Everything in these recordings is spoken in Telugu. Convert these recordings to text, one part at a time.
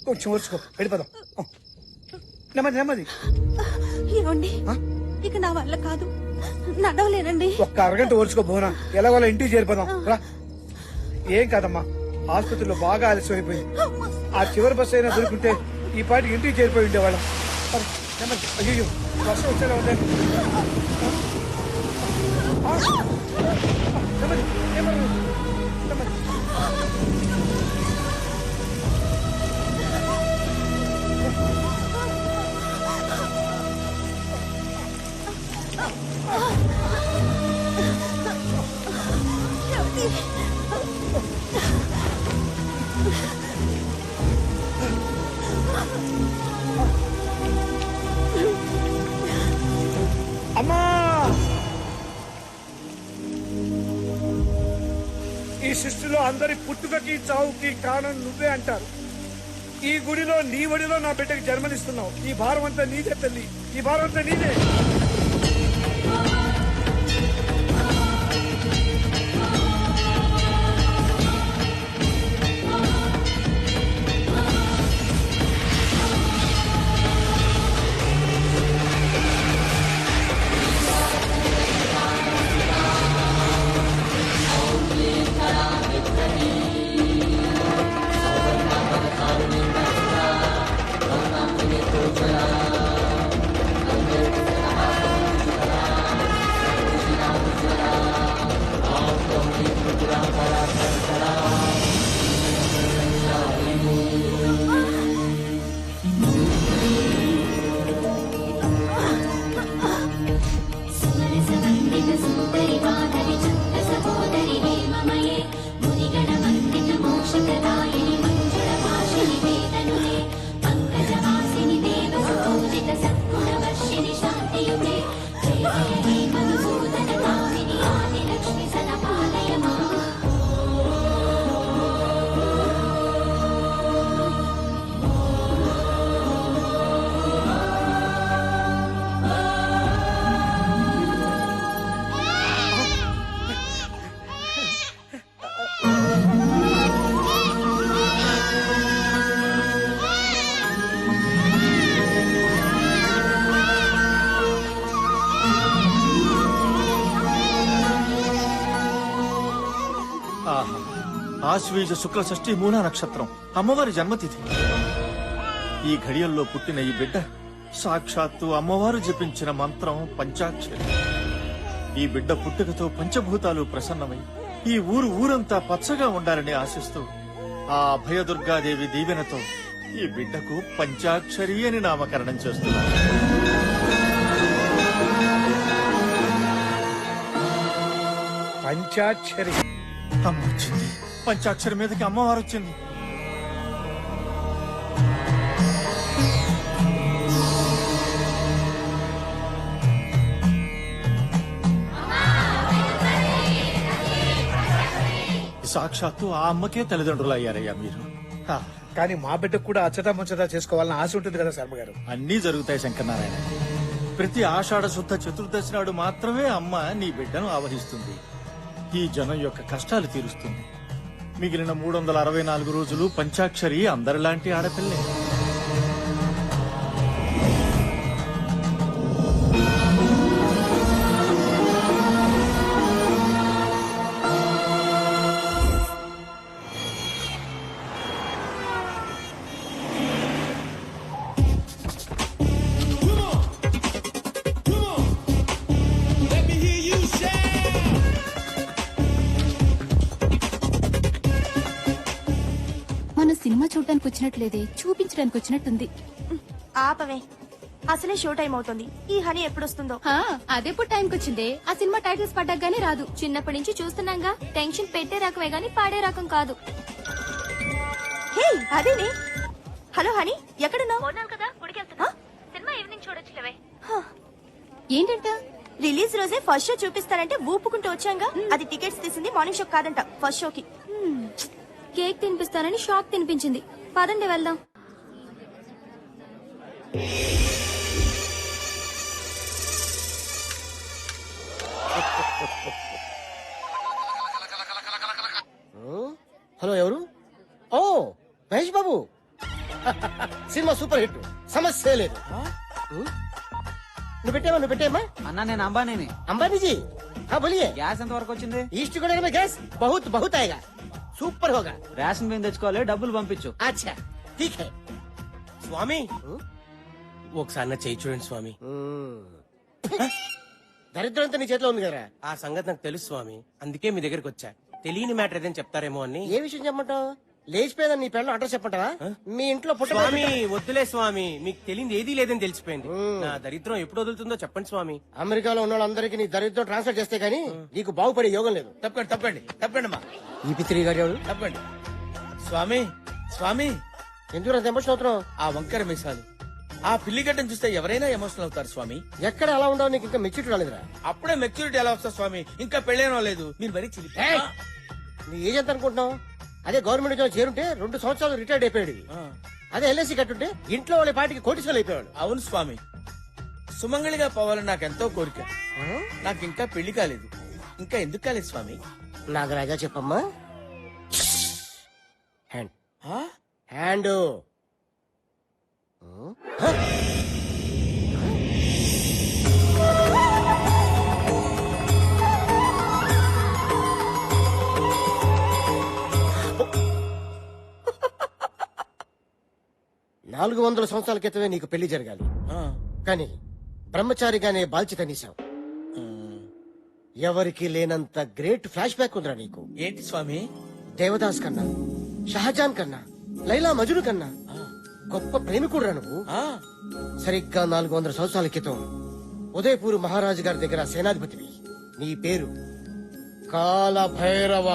కొంచెం ఓర్చుకో, వెళ్ళిపోదాం. నెమ్మది నెమ్మది. ఏమండి, ఇక నా వల్ల కాదు, నడవలేనండి. ఒక్క అరగంట ఓర్చుకో భువన, ఎలాగోలా ఇంటికి చేరిపోదాం రా. ఏం కాదమ్మా, ఆసుపత్రిలో బాగా ఆలస్యం అయిపోయింది. ఆ చివరి బస్సు అయినా దొరుకుంటే ఈ పాటికి ఇంటికి చేరిపోయి ఉండేవాళ్ళం. నెమ్మది. అయ్యో వర్షం వచ్చేలా ఉంది. నెమ్మది నెమ్మది నెమ్మది. అమ్మా, ఈ సృష్టిలో అందరి పుట్టుకకి చావుకి కారణం నువ్వే అంటారు. ఈ గుడిలో నీ ఒడిలో నా బిడ్డకి జన్మనిస్తున్నావు. ఈ భారం అంతా నీదే తల్లి, ఈ భారం అంతా నీదే. ఆశ్వీజ శుక్ల షష్ఠి మూలా నక్షత్రం, అమ్మవారి జన్మతిథి. ఈ ఘడియల్లో పుట్టిన ఈ బిడ్డ సాక్షాత్తు అమ్మవారు జపించిన మంత్రం పంచాక్షరి. ఈ బిడ్డ పుట్టుకతో పంచభూతాలు ప్రసన్నమై ఈ ఊరంతా పచ్చగా ఉండాలని ఆశిస్తూ ఆ అభయదుర్గాదేవి దీవెనతో ఈ బిడ్డకు పంచాక్షరి అని నామకరణం చేస్తున్నారు. పంచాక్షరి అమ్మ వచ్చింది, పంచాక్షరి మీదకి అమ్మవారు వచ్చింది. సాక్షాత్తు ఆ అమ్మకే తల్లిదండ్రులు అయ్యారయ్యా మీరు. కానీ మా బిడ్డకు కూడా అచ్చతా ముచ్చతా చేసుకోవాలని ఆశ ఉంటుంది కదా శర్మ గారు. అన్నీ జరుగుతాయి శంకరనారాయణ. ప్రతి ఆషాఢ శుద్ధ చతుర్దశి నాడు మాత్రమే అమ్మ నీ బిడ్డను ఆవహిస్తుంది. ఈ జనం యొక్క కష్టాలు తీరుస్తుంది. మిగిలిన 364 రోజులు పంచాక్షరి అందరిలాంటి ఆడపిల్లే. సినిమా చూడటానికి వచ్చినట్లేదే, చూపించడానికి వచ్చినట్టుంది. ఆపవే, అసలే షో టైం అవుతుంది. ఈ హనీ ఎప్పుడొస్తుందో. అదెప్పుడు టైంకి వచ్చిందే? ఆ సినిమా టైటిల్స్ పడ్డాగానే రాదు. చిన్నప్పటి నుంచి చూస్తున్నాగా. టెన్షన్ పెట్టే రకమే గానీ పాడే రకం కాదు. హే అదేనే. హలో హనీ, ఎక్కడున్నావు? కదా గుడికి వెళ్తున్నా. సినిమా ఈవినింగ్ చూడొచ్చులేవే. ఏంటంట? రిలీజ్ రోజే ఫస్ట్ షో చూపిస్తారంటే ఊపుకుంటూ వచ్చాంగా. అది టికెట్స్ తీసింది మార్నింగ్ షో కాదంట, ఫస్ట్ షోకి. కేక్ తినిపిస్తానని షాక్ తినిపించింది. పదండి వెళ్దాం. హలో, ఎవరు? Oh Mahesh Babu, cinema super hit, సమస్య లేదు. నువ్వు పెట్టేమా అన్నా నేను అంబానీని. అంబానీజీ हाँ बोलिए. గ్యాస్ ఎంత వరకు వచ్చింది? ईस्ट गोदावरी में गैस बहुत बहुत आएगा, సూపర్ होगा. రేషన్ బియ్యం తెచ్చుకోవాలి, డబ్బులు పంపించు. अच्छा ठीक है. స్వామి ఒకసారి నా చేయి చూడండి స్వామి. దరిద్రం అంతా నీ చేతిలో ఉంది కదా. ఆ సంగతి నాకు తెలుసు స్వామి, అందుకే మీ దగ్గరకు వచ్చా. తెలియని మ్యాటర్ ఏదైనా చెప్తారేమో అని. ఏ విషయం చెప్పమంటావు? లేచిపోయిందని నీ పిల్లలు అడ్రస్ చెప్పంటావా? మీ ఇంట్లో స్వామి వద్దులే స్వామి, మీకు తెలియదు ఏదీ లేదని తెలిసిపోయింది. నా దరిద్రం ఎప్పుడు వదులుతుందో చెప్పండి స్వామి. అమెరికాలో ఉన్న వాళ్ళందరికీ నీ దరిద్రం ట్రాన్స్ఫర్ చేస్తే గానీ నీకు బాగుపడే యోగం లేదు. తప్పకండి తప్పకండి తప్పకండి అమ్మా, ఈ పిత్రి గారి తప్పకండి. స్వామి స్వామి, ఎందుకు అంత ఎమోషన్ అవుతున్నావు? ఆ వంకర మీసాలు, ఆ పిల్లిగడ్డను చూస్తే ఎవరైనా ఎమోషనల్ అవుతారు స్వామి. ఎక్కడ అలా ఉండవు? నీకు ఇంకా మెచ్యూరిటీ రాలేదురా. అప్పుడే మెచ్యూరిటీ ఎలా వస్తా స్వామి? ఇంకా పెళ్ళేనో లేదు, మీరు మరీ చిలిపి. ఏయ్! నీ ఏజ్ ఎంత అనుకుంటున్నావు? అదే గవర్నమెంట్ ఉద్యోగం చేరుంటే 2 సంవత్సరాలు రిటైర్డ్ అయిపోయాడు. అదే ఎల్ఐసి కట్టుంటే ఇంట్లో వాళ్ళ పాటికి కోటీశ్వరులు అయిపోయాడు. అవును స్వామి, సుమంగళిగా పోవాలని నాకెంతో కోరిక. నాకు ఇంకా పెళ్లి కాలేదు. ఇంకా ఎందుకు కాలేదు స్వామి? నాగరాజా చెప్పమ్మా. హ్యాండ్ ఆ? హ్యాండ్. నాలుగు 400 సంవత్సరాల క్రితమే నీకు పెళ్లి జరగాలి, ఆ. కానీ బ్రహ్మచారిగానే బాల్చిత నీసావు. ఎవరికి లేనంత గ్రేట్ ఫ్లాష్ బ్యాక్ ఉందిరా నీకు. ఏంటి స్వామి? దేవదాస్ కన్నా, షహజాన్ కన్నా, లైలా మజును కన్నా గొప్ప ప్రేమికుడురా నువ్వు. ఆ. సరిగ్గా 400 సంవత్సరాల క్రితం ఉదయపూర్ మహారాజు గారి దగ్గర సేనాధిపతివి. నీ పేరు కాలభైరవ.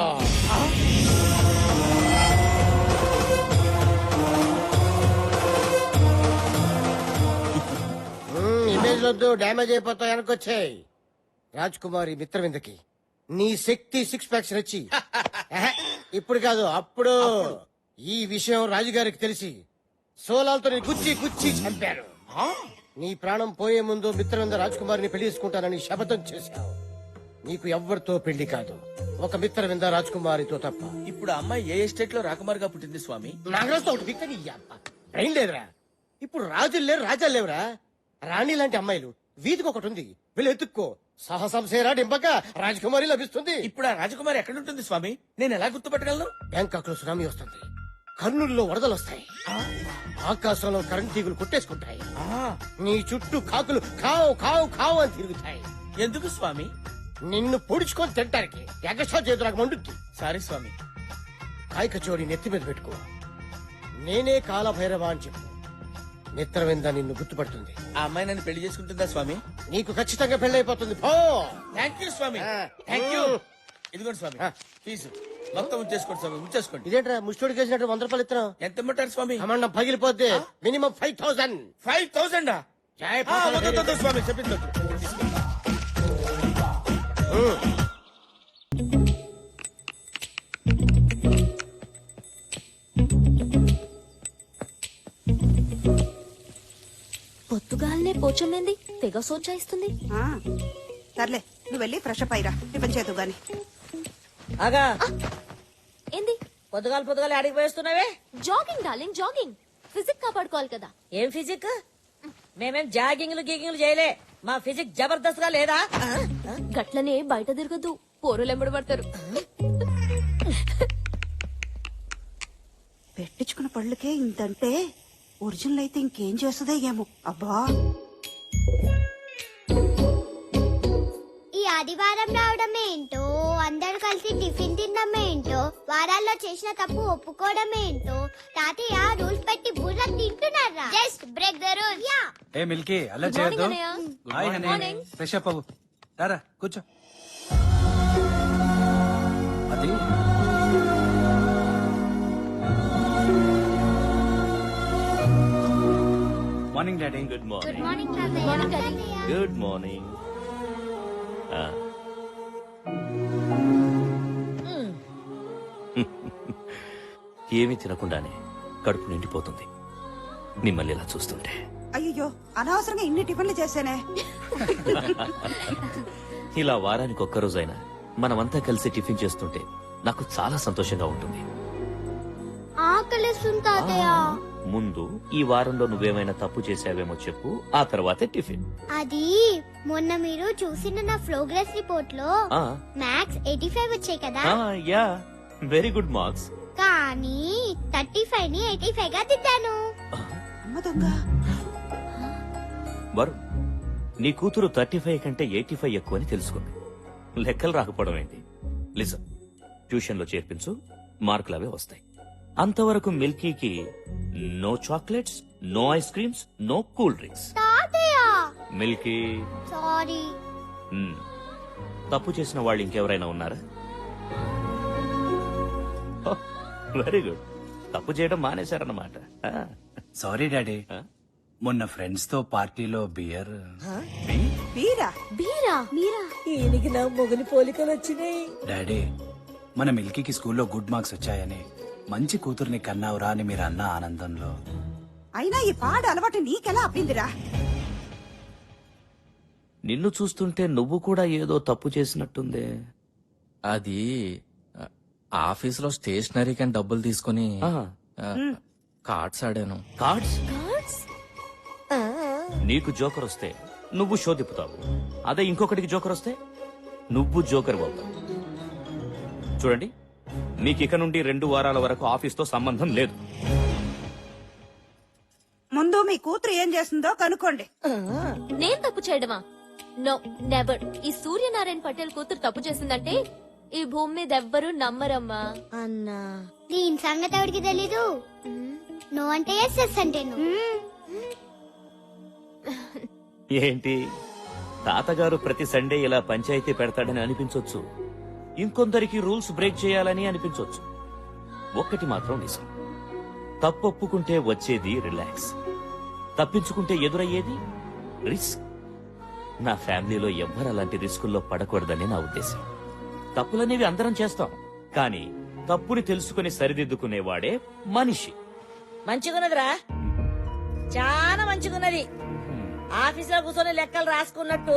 ఇమేజ్ వద్దు, డ్యామేజ్ అయిపోతావు. వెనకొచ్చాయి. రాజ్ కుమారి మిత్రవిందకి నీ శక్తి 6 ప్యాక్స్ నచ్చి ఇప్పుడు కాదు అప్పుడు ఈ విషయం రాజుగారికి తెలిసి సోలాలతో నీ గుచ్చి గుచ్చి చంపారు. నీ ప్రాణం పోయే ముందు మిత్రవింద రాజ్ కుమారిని పెళ్లి చేసుకుంటానని శపథం చేశావు. నీకు ఎవ్వరితో పెళ్లి కాదు, ఒక మిత్రవింద రాజ్ కుమారితో తప్ప. ఇప్పుడు ఆ అమ్మాయి ఏ ఎస్టేట్ లో రాకుమారిగా పుట్టింది స్వామి? నాగరాజుతో ఒకటి పిక్తని బ్రెయిన్ లేదురా. ఇప్పుడు రాజులు లేరు, రాజాలు లేవురా. రాణి లాంటి అమ్మాయిలు వీధికి ఒకటి ఉంది, వీళ్ళు ఎత్తుక్కో. సాహసం సేరా డింపక రాజకుమారి లభిస్తుంది. ఇప్పుడు ఆ రాజకుమారి ఎక్కడ ఉంటుంది స్వామి? నేను ఎలా గుర్తుపట్టగలను? బ్యాంకాక్ లో సునామీ వస్తుంది, కర్నూలులో వరదలు వస్తాయి, ఆకాశంలో కరెంట్ తీగులు కొట్టేసుకుంటాయి, నీ చుట్టూ కాకులు కావు కావు కావు అని తిరుగుతాయి. ఎందుకు స్వామి? నిన్ను పొడుచుకొని తింటానికి ఎగస్ట్రా చేతులకు మండుద్ది. సారీ స్వామి. కాయ కచోరి నెత్తి మీద పెట్టుకో, నేనే కాలభైరవ అని చెప్పు. మిత్రవింద నిన్ను గుర్తుపడుతుంది. ఆ అమ్మాయి నన్ను పెళ్లి చేసుకుంటుందా స్వామి? నీకు ఖచ్చితంగా పెళ్ళైపోతుంది. పో. థ్యాంక్ యూ స్వామి, థ్యాంక్ యూ. ఇదిగోండి స్వామి ఫీజు మొత్తం ఉంచేసుకోండి స్వామి, ఉంచేసుకోండి. ఇదేంట్రా ముష్టోడికి వేసినట్టు 100 రూపాయలు ఇస్తున్నావు? ఎంత ఇమ్మంటారు స్వామి? అమ్మండం పగిలిపోద్ది. మినిమం 5000. 5000 స్వామి చెప్పింది. పొద్దుగాలనే పోచమ్మేంది తెగ సోచాయిస్తుంది. సర్లే నువ్వు వెళ్ళి ఫ్రెష్ అప్ అయ్యిరా, టిఫిన్ చేద్దు గాని. ఆగా ఏంది? పొద్దుగాల ఆడికి పోయిస్తున్నావే? Jogging darling, jogging. ఫిజిక్ కాపాడుకోవాలి కదా. ఏం ఫిజిక్? మేమేం జాగింగ్లు గీగింగ్లు చేయలే, మా ఫిజిక్ జబర్దస్త్ గా లేదా? గట్లనే బయట తిరగద్దు, పోరులు ఎంబడి పడతారు. పెట్టించుకున్న పళ్ళకే ఇంతంటే ఒరిజినల్ అయితే ఇంకేం చేస్తుందో ఏమో. అబ్బా ఈ ఆదివారం రావడం ఏంటో, అందరు కలిసి టిఫిన్ తినడం ఏంటో, వారాల్లో చేసిన తప్పు ఒప్పుకోవడం ఏంటో. తాతయ్య రూల్స్ పెట్టి బుర్ర తింటున్నారా? Just break the rules. Yeah. A Milky అలా Good morning, చేయొద్దు. అన్నయ్య. Hi Good honey, morning. Fresh up అవ్వు. రారా కూర్చో. అది morning daddy. Good good morning. Morning Good morning, Daddy. తాతయ్య. Good morning. ఏమీ తినకుండానే కడుపు నిండిపోతుంది మిమ్మల్ని ఇలా చూస్తుంటే. అయ్యో అనవసరంగా ఇన్ని టిఫిన్లు చేశానే. ఇలా వారానికి ఒక్కరోజైనా మనమంతా కలిసి టిఫిన్ చేస్తుంటే నాకు చాలా సంతోషంగా ఉంటుంది. ఆకలిస్తుంది తాతయ్య. ముందు ఈ వారంలో నువ్వేమైనా తప్పు చేసావేమో చెప్పు, ఆ తర్వాతే టిఫిన్. అది మొన్న మీరు చూసిన నా ప్రోగ్రెస్ రిపోర్ట్ లో ఆ, మ్యాథ్స్ 85 వచ్చాయి కదా. ఆ, యా, వెరీ గుడ్ మార్క్స్. కానీ 35 ని 85 గా దిద్దాను. అమ్మ దొంగ. వరుణ్, నీ కూతురు 35 కంటే 85 ఎక్కువ అని తెలుసుకుంది. లెక్కలు రాకపోవడం ఏంటి? లిజన్, ట్యూషన్ లో చేర్పించు, మార్కులు అవే వస్తాయి. అంతవరకు మిల్కీకి no chocolates, no ice creams, no cool drinks. తాతయ్య మిల్కీ, సారీ. తప్పు చేసిన వాళ్ళు ఇంకెవరైనా ఉన్నారా? వెరీ గుడ్, తప్పు చేయడం మానేశారన్నమాట. సారీ డాడీ, ఆ? మొన్న ఫ్రెండ్స్ తో పార్టీలో బియర్. వీరా బీరా మీరా ఈయనకి నా మొగలి పోలికలు వచ్చినాయి. డాడీ, మన మిల్కీకి స్కూల్లో గుడ్ మార్క్స్ వచ్చాయని, మంచి కూతుర్ని కన్నావురా అని మీరు అన్న ఆనందంలో. అయినా ఈ పాడు అలవాటు నీకెలా అప్పిందిరా? నిన్ను చూస్తుంటే నువ్వు కూడా ఏదో తప్పు చేసినట్టుందే. అది ఆఫీసులో స్టేషనరీ కని డబ్బులు తీసుకుని కార్డ్స్ ఆడాను. కార్డ్స్? నీకు జోకర్ వస్తే నువ్వు షో తిప్పుతావు, అదే ఇంకొకటికి జోకర్ వస్తే నువ్వు జోకర్ అవుతావు. చూడండి, మీకు ఇక నుండి 2 వారాల వరకు ఆఫీస్తో సంబంధం లేదు. ముందు మీ కూతురు ఏం చేస్తుందో కనుక్కోండి. నేను తప్పు చేయడమా? No, never. ఈ సూర్యనారాయణ పటేల్ కూతురు తప్పు చేసిందంటే ఈ భూమి మీద ఎవ్వరూ నమ్మరమ్మా. అన్నా, దీని సంగతి ఎవరికి తెలీదు. నో అంటే ఎస్, ఎస్ అంటే నో. ఏంటి, తాతగారు ప్రతి సండే ఇలా పంచాయతీ పెడతాడని అనిపించొచ్చు, ఇంకొందరికి రూల్స్ బ్రేక్ చేయాలని అనిపించొచ్చు. ఒక్కటి మాత్రం నిజం, తప్పొప్పుకుంటే వచ్చేది రిలాక్స్, తప్పించుకుంటే ఎదురయ్యేది రిస్క్. నా ఫ్యామిలీలో ఎవ్వరు అలాంటి రిస్కుల్లో పడకూడదని నా ఉద్దేశం. తప్పులనేవి అందరం చేస్తాం, కానీ తప్పుని తెలుసుకుని సరిదిద్దుకునేవాడే మనిషి. మంచిగున్నదిరా, చాలా మంచిగున్నది. ఆఫీసులో కూర్చొని లెక్కలు రాసుకున్నట్టు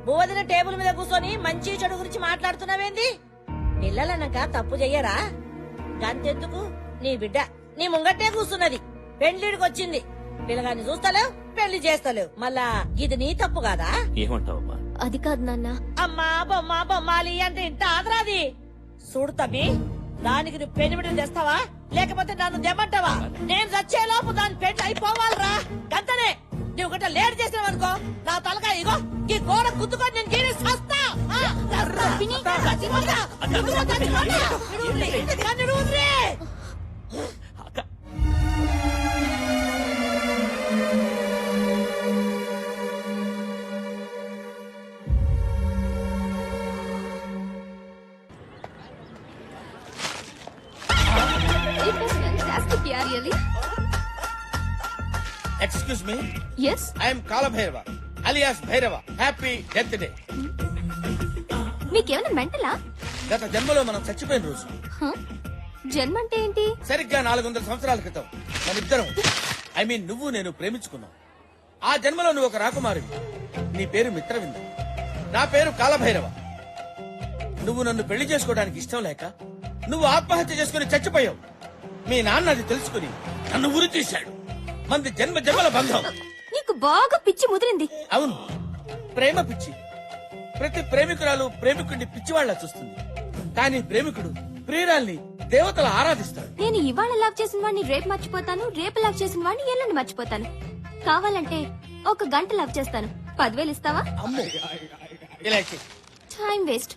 బోధిన టేబుల్ మీద కూర్చొని మంచి చెడు గురించి మాట్లాడుతున్నావేంది? పిల్లలన్నాక తప్పు చెయ్యరా? గంతెందుకు, నీ బిడ్డ నీ ముంగట్టే కూర్చున్నది, పెళ్లిడికి వచ్చింది, పిల్లగాన్ని చూస్తలేవు, పెళ్లి చేస్తలేవు, మళ్ళా ఇది నీ తప్పు కాదా? ఏమంటావమ్మా? అది కాదు నాన్న. అమ్మా బొమ్మ బొమ్మాలి అంటే ఇంత ఆదరాది. చూడు తమ్మి, దానికి నువ్వు పెనిమిడిని తెస్తావా లేకపోతే నన్ను దెమ్మంటావా? నేను చచ్చేలోపు దాని పెళ్లి అయిపోవాలరా, గంతనే. నువ్వు గట్ట లేట్ చేసినావనుకో, నా తలకాయ ఇగో ఈ గోడ కుత్తుకొని నేను గీరి చస్తా. It was fantastic, yeah, really. Excuse me, Yes. I'm Kalabhairava alias Bhairava. Happy death day. మీకేమైనా మెంటలా? గత జన్మలో మనం చచ్చిపోయిన రోజు, జన్మ అంటే ఏంటి? సరిగ్గా 400 సంవత్సరాల క్రితం మనిద్దరం, ఐ మీన్ నువ్వు నేను ప్రేమించుకున్నాం. ఆ జన్మలో నువ్వు ఒక రాకుమారివి, నీ పేరు మిత్రవింద, నా పేరు కాలభైరవ. నువ్వు నన్ను పెళ్లి చేసుకోవడానికి ఇష్టం లేక నువ్వు ఆత్మహత్య చేసుకుని చచ్చిపోయావు. మీ నాన్న అది తెలుసుకుని నన్ను ఉరి తీశాడు. మంది జన్మ జన్మల బంధం. నీకు బాగా పిచ్చి ముదిరింది. అవును, ప్రేమ పిచ్చి. ప్రతి ప్రేమికురాలు ప్రేమికుడిని పిచ్చివాళ్లా చూస్తుంది, కానీ ప్రేమికుడు ప్రియురాల్ని దేవతలు ఆరాధిస్తాడు. నేను ఇవాళ లాక్ చేసిన వాడిని రేపు మర్చిపోతాను, రేపు లాక్ చేసిన వాడిని ఎల్లుండి మర్చిపోతాను. కావాలంటే 1 గంట లాక్ చేస్తాను. 10,000 ఇస్తావా? అమ్మో, ఇలా చెయ్. Time waste.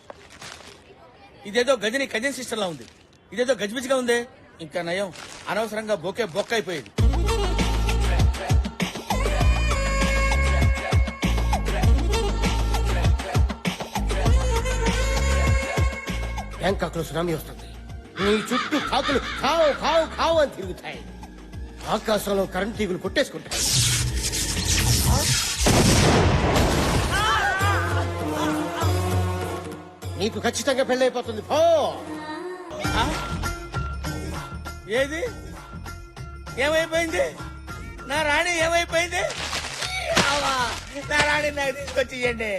ఇదేదో గజని కజిన్ సిస్టర్ లా ఉంది, ఇదేదో గజిబిజిగా ఉంది. ఇంకా నయం, అనవసరంగా బొక్క అయిపోయేది. బ్యాంకాక్ లో సునామీ వస్తుంది, నీ చుట్టూ కాకులు కావు కావు కావు అని తిరుగుతాయి, ఆకాశంలో కరెంట్ తీగులు కొట్టేసుకుంటాయి. నీకు ఖచ్చితంగా పెళ్ళైపోతుంది. పో. ఏది ఏమైపోయింది? నా రాణి ఏమైపోయింది? నా రాణి నాకు తీసుకొచ్చి ఇవ్వండి.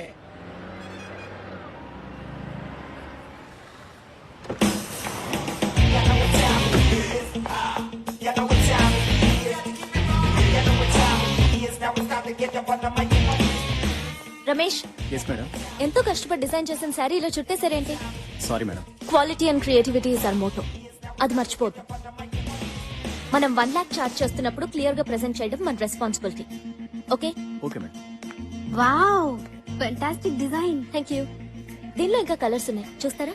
Ramesh, yes madam. ఎంతో కష్టపడి డిజైన్ చేసిన శారీ ఇలా చుట్టేసారేంటి? Sorry madam. Quality and creativity is our motto. అది మర్చిపోద్దు. మనం 1 lakh చార్జ్ చేస్తున్నప్పుడు క్లియర్ గా ప్రెజెంట్ చేయడం మన responsibility. Okay? Okay madam. Wow, fantastic design. Thank you. దీనిలో ఇంకా కలర్స్ ఉన్నాయి, చూస్తారా?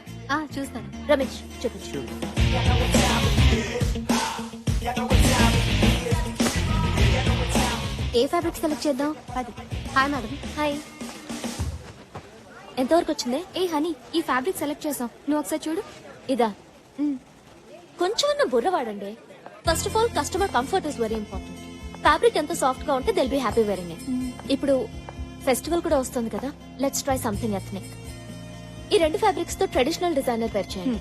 చూస్తాను. రమేష్, చూపించు. ఏ ఫ్యాబ్రిక్ సెలెక్ట్ చేద్దాం? అది. Hi madam. హాయ్. ఎంతవరకు వచ్చిందే? ఏ హనీ, ఈ ఫ్యాబ్రిక్ సెలెక్ట్ చేసాం, నువ్వు ఒకసారి చూడు. ఇదా? కొంచెం బుర్ర వాడండి. First of all, customer comfort is very important. Fabric ఎంత సాఫ్ట్ గా ఉంటే they'll be happy wearing it. ఇప్పుడు ఫెస్టివల్ కూడా వస్తుంది కదా, లెట్స్ ట్రై సంథింగ్ ఎథ్నిక్. ఈ 2 ఫ్యాబ్రిక్స్ తో ట్రెడిషనల్ డిజైనర్ పేర్ చేయండి.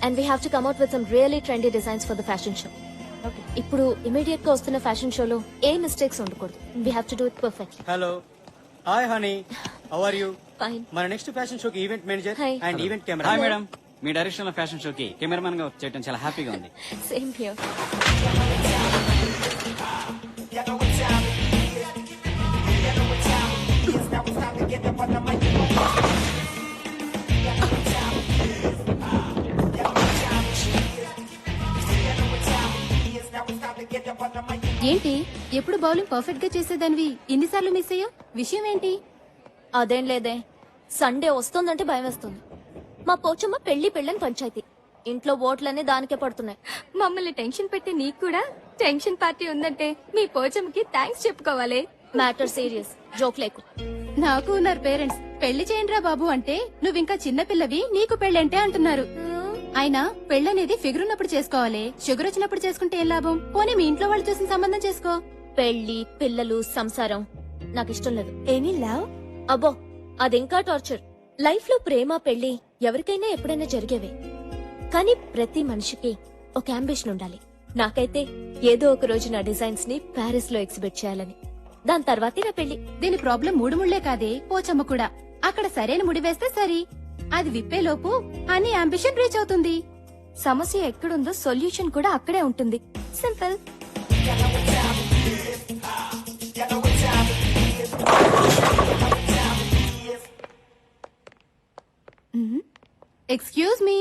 And we have to come out with some really trendy designs for the fashion show. ఇప్పుడు ఇమీడియట్ గా వస్తున్న ఫ్యాషన్ షోలో ఏ మిస్టేక్స్ ఉండకూడదు. We have to do it perfectly. Hello, hi honey, how are you? Fine. మన నెక్స్ట్ ఫ్యాషన్ షోకి event manager Hi. And event camera. Hi madam, మీ డైరెక్షన్ లో ఫ్యాషన్ షోకి కెమెరామన్ గా చేయడం చాలా హ్యాపీగా ఉంది. Same here. ఏంటి ఎప్పుడు బౌలింగ్ పర్ఫెక్ట్ గా చేసేదానివి ఇన్నిసార్లు మిస్ అయ్యో, విషయం ఏంటి? అదేం లేదే, సండే వస్తుందంటే భయం వేస్తుంది. మా పోచమ్మ పెళ్లిని పంచాయతీ. ఇంట్లో ఓట్లన్నీ దానికే పడుతున్నాయి. మమ్మల్ని టెన్షన్ పెట్టి నీకు కూడా టెన్షన్ పార్టీ ఉందంటే మీ పోచమ్మకి థ్యాంక్స్ చెప్పుకోవాలి. మ్యాటర్ సీరియస్, జోక్ లేకు. నాకు ఉన్నారు పేరెంట్స్, పెళ్లి చేయండిరా బాబు అంటే నువ్వింకా చిన్న పిల్లవి, నీకు పెళ్ళంటే అంటున్నారు. అయినా పెళ్ళనేది ఫిగర్ ఉన్నప్పుడు చేసుకోవాలి, షుగర్ వచ్చినప్పుడు చేసుకుంటే ఏం లాభం? పోనీ మీ ఇంట్లో వాళ్ళు చూసిన సంబంధం చేసుకో. పెళ్లి, పిల్లలు, సంసారం నాకు ఇష్టం లేదు. Any love? అబ్బో, అదింకా టార్చర్. లైఫ్ లో ప్రేమ, పెళ్లి ఎవరికైనా ఎప్పుడైనా జరిగేవే. కానీ ప్రతి మనిషికి ఒక అంబిషన్ ఉండాలి. నాకైతే ఏదో ఒక రోజు నా డిజైన్స్ ని ప్యారిస్ లో ఎగ్జిబిట్ చేయాలని. దాని తర్వాతే నా పెళ్లి. దీని ప్రాబ్లం 3 ముళ్లే కాదే, పోచమ్మ కూడా. అక్కడ సరైన ముడి వేస్తే సరి, అది విప్పే లోపు అన్ని అంబిషన్ రీచ్ అవుతుంది. సమస్య ఎక్కడుందో సొల్యూషన్ కూడా అక్కడే ఉంటుంది. Simple. Excuse me,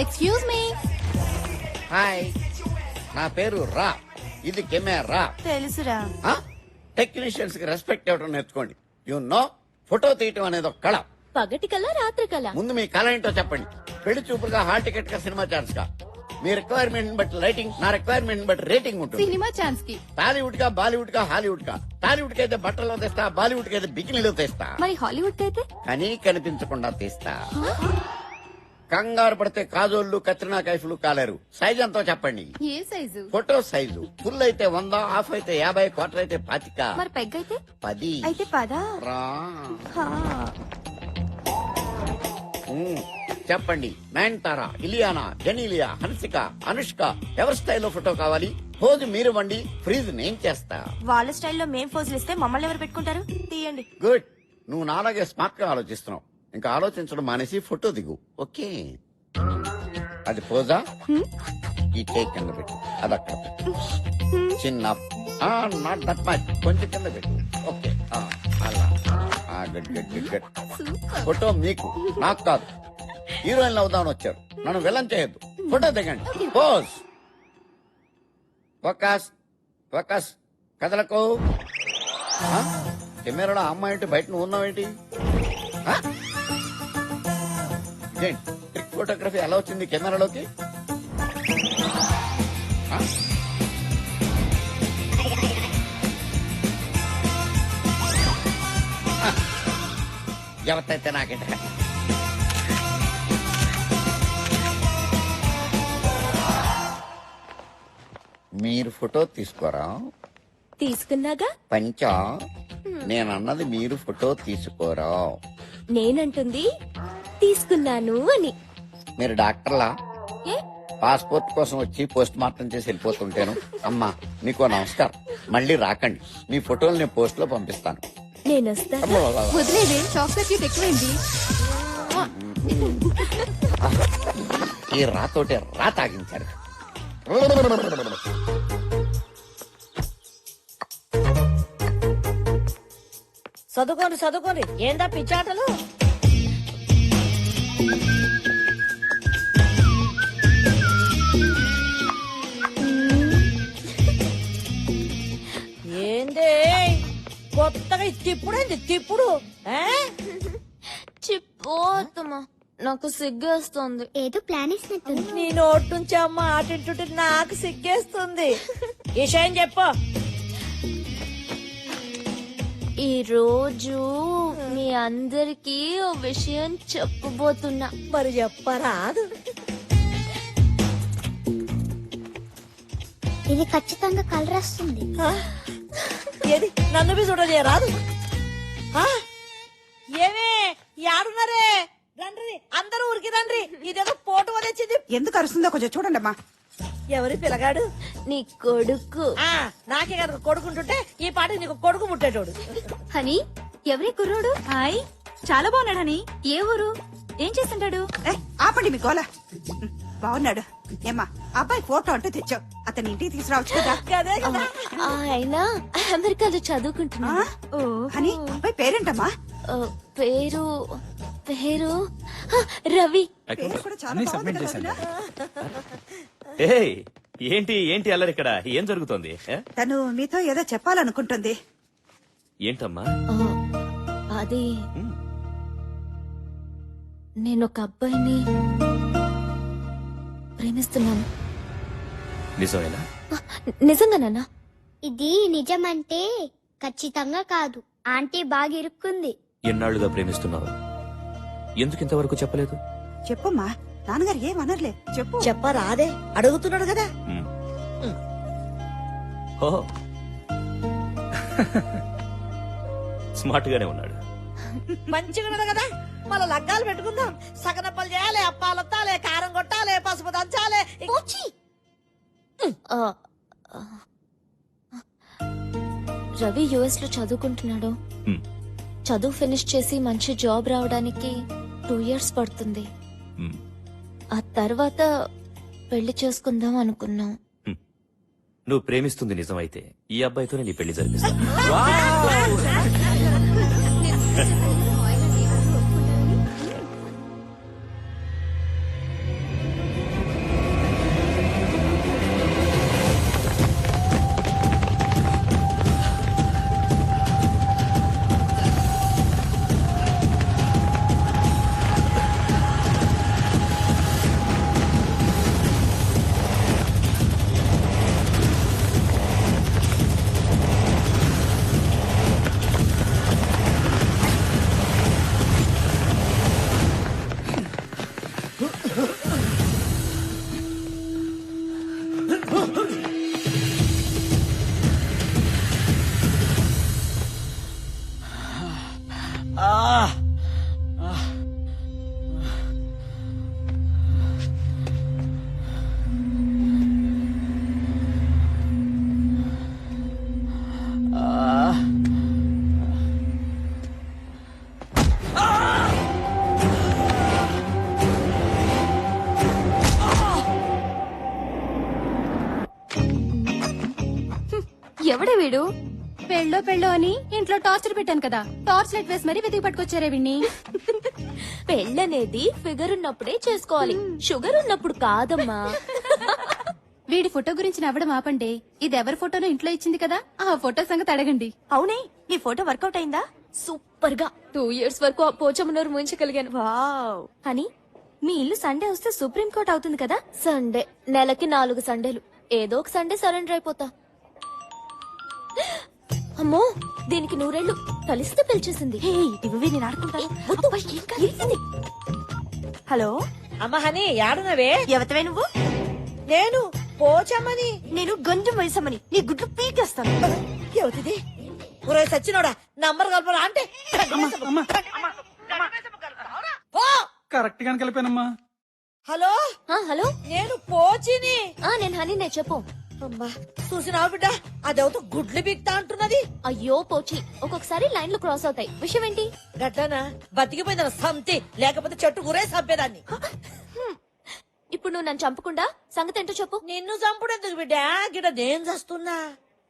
excuse me. Hi, నా పేరు రా, ఇది కెమెరా. తెలుసురా. టెక్నీషియన్స్ కి రెస్పెక్ట్ ఇవ్వడం నేర్చుకోండి. యు నో, ఫోటో తీయటం అనేది ఒక కళ. పగటి కల్లా రాత్రి కల్లా. ముందు మీ కళ ఏంటో చెప్పండి. పెళ్లి చూపులుగా, హాల్ టికెట్ గా, సినిమా ఛాన్స్ గా. మీ రిక్వైర్మెంట్ బట్టి లైటింగ్, నా రిక్వైర్మెంట్ బట్టి రేటింగ్ ఉంటుంది. సినిమా ఛాన్స్ కి టాలీవుడ్ గా, బాలీవుడ్ గా, హాలీవుడ్ గా. టాలీవుడ్ కి అయితే బట్టలు తెస్తా, బాలీవుడ్ కి అయితే బికినీలు తెస్తా. మరి హాలీవుడ్ అయితే కానీ కనిపించకుండా తీస్తా. కంగారు పడితే కాజోళ్లు, కత్రినా కైఫ్లు కాలేరు. సైజ్ ఎంతో చెప్పండి. ఏ సైజు? ఫోటో సైజు ఫుల్ అయితే 100, హాఫ్ అయితే 50, క్వార్టర్ అయితే 25. మరి పెగ్ అయితే 10. అయితే పదా? రా. చెప్పండి. నయనతార, ఇలియానా, జెనీలియా, హన్సిక, అనుష్క ఎవరి స్టైల్లో ఫోటో కావాలి? పోజు మీరు వండి, ఫ్రీజ్ నేను చేస్తా. వాళ్ళ స్టైల్లో మేం ఫోజులు ఇస్తే మమ్మల్ని ఎవరు పెట్టుకుంటారు? తీయండి. గుడ్, నువ్వు నాలాగే స్మార్ట్ గా ఆలోచిస్తున్నావు. ఇంకా ఆలోచించడం మానేసి ఫోటో దిగు. ఓకే, అది పోజా? ఈ టేక్ కింద పెట్టు, అది అక్కడ పెట్టు. చిన్న నాట్ దట్ మచ్, కొంచెం కింద పెట్టు. ఓకే, అలా. Good good good good. Photo మీకు, నాకు కాదు. హీరోయిన్ అవుదామని వచ్చారు, నన్ను విలన్ చేయొద్దు. ఫోటో దిగండి. పోజ్. ఫోకస్ ఫోకస్, కదలకు. కెమెరాలో అమ్మాయి ఏంటి, బయట నువ్వు ఉన్నావేంటి? ట్రిక్ ఫోటోగ్రఫీ ఎలా వచ్చింది కెమెరాలోకి? ఎవరైతే నాకేంట. మీరు ఫోటో తీసుకోరా? తీసుకున్నాగా. పంచా, నేనన్నది మీరు ఫోటో తీసుకోరా. నేనంటుంది తీసుకున్నాను అని. మీరు డాక్టర్లా? ఏ? పాస్పోర్ట్ కోసం వచ్చి పోస్ట్ మార్టం చేసి వెళ్ళిపోతుంటాను. అమ్మా, మీకు నమస్కారం. మళ్ళీ రాకండి. మీ ఫోటోలు నేను పోస్ట్ లో పంపిస్తాను. నేను వస్తాను. వదిలేదే, చాక్లెట్ ఎక్కువైంది. ఈ రాతోటే రా తాగించారు. చదువుకోండి చదువుకోండి. ఏందా పిచ్చాటలు? ఏందే కొత్తగా ఈ తిప్పుడేంది తిప్పుడు? ఆ? చిపోతమ్మా నాకు సిగ్గేస్తుంది. ఏదో ప్లాన్ ఇచ్చినట్టుంది. నీ నోటి నుంచి అమ్మ ఆటింటుంటే నాకు సిగ్గేస్తుంది. విషయం చెప్పు. ఈ రోజు మీ అందరికి ఓ విషయం చెప్పబోతున్నా. మరి చెప్పరాదు. ఇది ఖచ్చితంగా కలర్ వస్తుంది. ఆ? ఏది నన్ను బి చూడలేరాదు? ఆ? ఏమే యాడున్నారే? రండ్రి అందరూ ఉరికి రండ్రి. ఇదేదో ఫోటో తెచ్చింది. ఎందుకు అరుస్తుందో కొంచెం చూడండి అమ్మా. ఎవరి పిల్లగాడు? నీ కొడుకు. నాకే కనుక కొడుకుంటుంటే ఈ పాట నీకు కొడుకు ముట్టేటోడు. హనీ ఎవరి కుర్రోడు? హాయ్ చాలా బాగున్నాడు హనీ. ఏ ఊరు? ఏం చేస్తుంటాడు? ఆపండి మీ గోల. బాగున్నాడు. ఏమ్మా అబ్బాయి ఫోటో అంటూ తెచ్చావు, అతని ఇంటికి తీసుకురావచ్చు కదా. కదే కదా. ఆయన అమెరికాలో చదువుకుంటున్నా. అని అబ్బాయి పేరేంటమ్మా? పేరు పేరు రవి. పేరు కూడా చాలా అన్నీ బాగుంది సబ్మిట్ కదా చేశాను. వదినా? ఏయ్, ఏంటి అల్లరి ఇక్కడ ఏం జరుగుతోంది? తను మీతో ఏదో చెప్పాలనుకుంటుంది. ఏంటమ్మా? అది నేను ఒక అబ్బాయిని ప్రేమిస్తున్నాను. నిజమేనా? నిజంగానా? ఇది నిజమంటే ఖచ్చితంగా కాదు. ఆంటీ బాగా ఇరుక్కుంది. ఎన్నాళ్లుగా ప్రేమిస్తున్నావు? ఎందుకు ఇంతవరకు చెప్పలేదు? చెప్పమ్మా, నాన్నగారు ఏమనర్లే, చెప్పు. చెప్పరాదే, అడుగుతున్నాడు కదా. ఓ స్మార్ట్ గానే ఉన్నాడు. మంచిగా ఉన్నాడు కదా. మళ్ళా లగ్గాలు పెట్టుకుందాం. సగనప్పలు చేయాలి, అప్పాలొత్తాలి, కారం కొట్టాలి, పసుపు దంచాలి. రవి యుఎస్ లో చదువుకుంటున్నాడు. హ్మ్. చదువు ఫినిష్ చేసి మంచి జాబ్ రావడానికి 2 years పడుతుంది. హ్మ్. ఆ తర్వాత పెళ్లి చేసుకుందాం అనుకున్నాం. నువ్వు ప్రేమిస్తుంది నిజమైతే ఈ అబ్బాయితోనే నీ పెళ్లి జరిపిస్తా. ఎవడే వీడు? పెళ్ళో అని ఇంట్లో టార్చర్ పెట్టాను కదా, టార్చ్ లైట్ వేసి మరీ వెతికి పట్టుకొచ్చారే విన్ని. పెళ్ళనేది ఫిగర్ ఉన్నప్పుడే చేసుకోవాలి, షుగర్ ఉన్నప్పుడు కాదమ్మా. వీడి ఫోటో గురించి నవ్వడం ఆపండి. ఇది ఎవరి ఫోటోనో ఇంట్లో ఇచ్చింది కదా, ఆ ఫోటో సంగతి అడగండి. అవునే, ఈ ఫోటో వర్కౌట్ అయిందా? సూపర్ గా 2 years వరకు ఆ పోచమ్మనూరు ముంచగలిగాను. వావ్. అని మీ ఇల్లు సండే వస్తే సుప్రీం కోర్ట్ అవుతుంది కదా. సండే నెలకి 4 సండేలు, ఏదో ఒక సండే సరెండర్ అయిపోతా. అమ్మో, దీనికి 100 ఏళ్ళు కలిస్తే పిలిచేసింది. హలో అమ్మ హని, యాడునవే? ఎవతవే నువ్వు? నేను పోచమ్మని. నేను గొంజం వయసమ్మని, నీ గుడ్లు పీకేస్తాను. ఎవతిది? ఒరే సచ్చినోడా, నంబర్ కలపరా అంటే కరెక్ట్ గా కలిపానమ్మా. హలో హలో, నేను పోచిని. నేను హనీనే, చెప్పు. అమ్మా చూసినావు బిడ్డ, అదేవతో గుడ్లు బిక్తా అంటున్నది. అయ్యో పోచి, ఒక్కొక్కసారి లైన్లు క్రాస్ అవుతాయి. విషయం ఏంటి? గట్లనా? బతికిపోయిందన్న సంతి, లేకపోతే చెట్టు గురే చంపేదాన్ని. ఇప్పుడు నువ్వు నన్ను చంపకుండా సంగతి ఏంటో చెప్పు. నిన్ను చంపుడెందుకు బిడ్డ? గిడ నేను చస్తున్నా.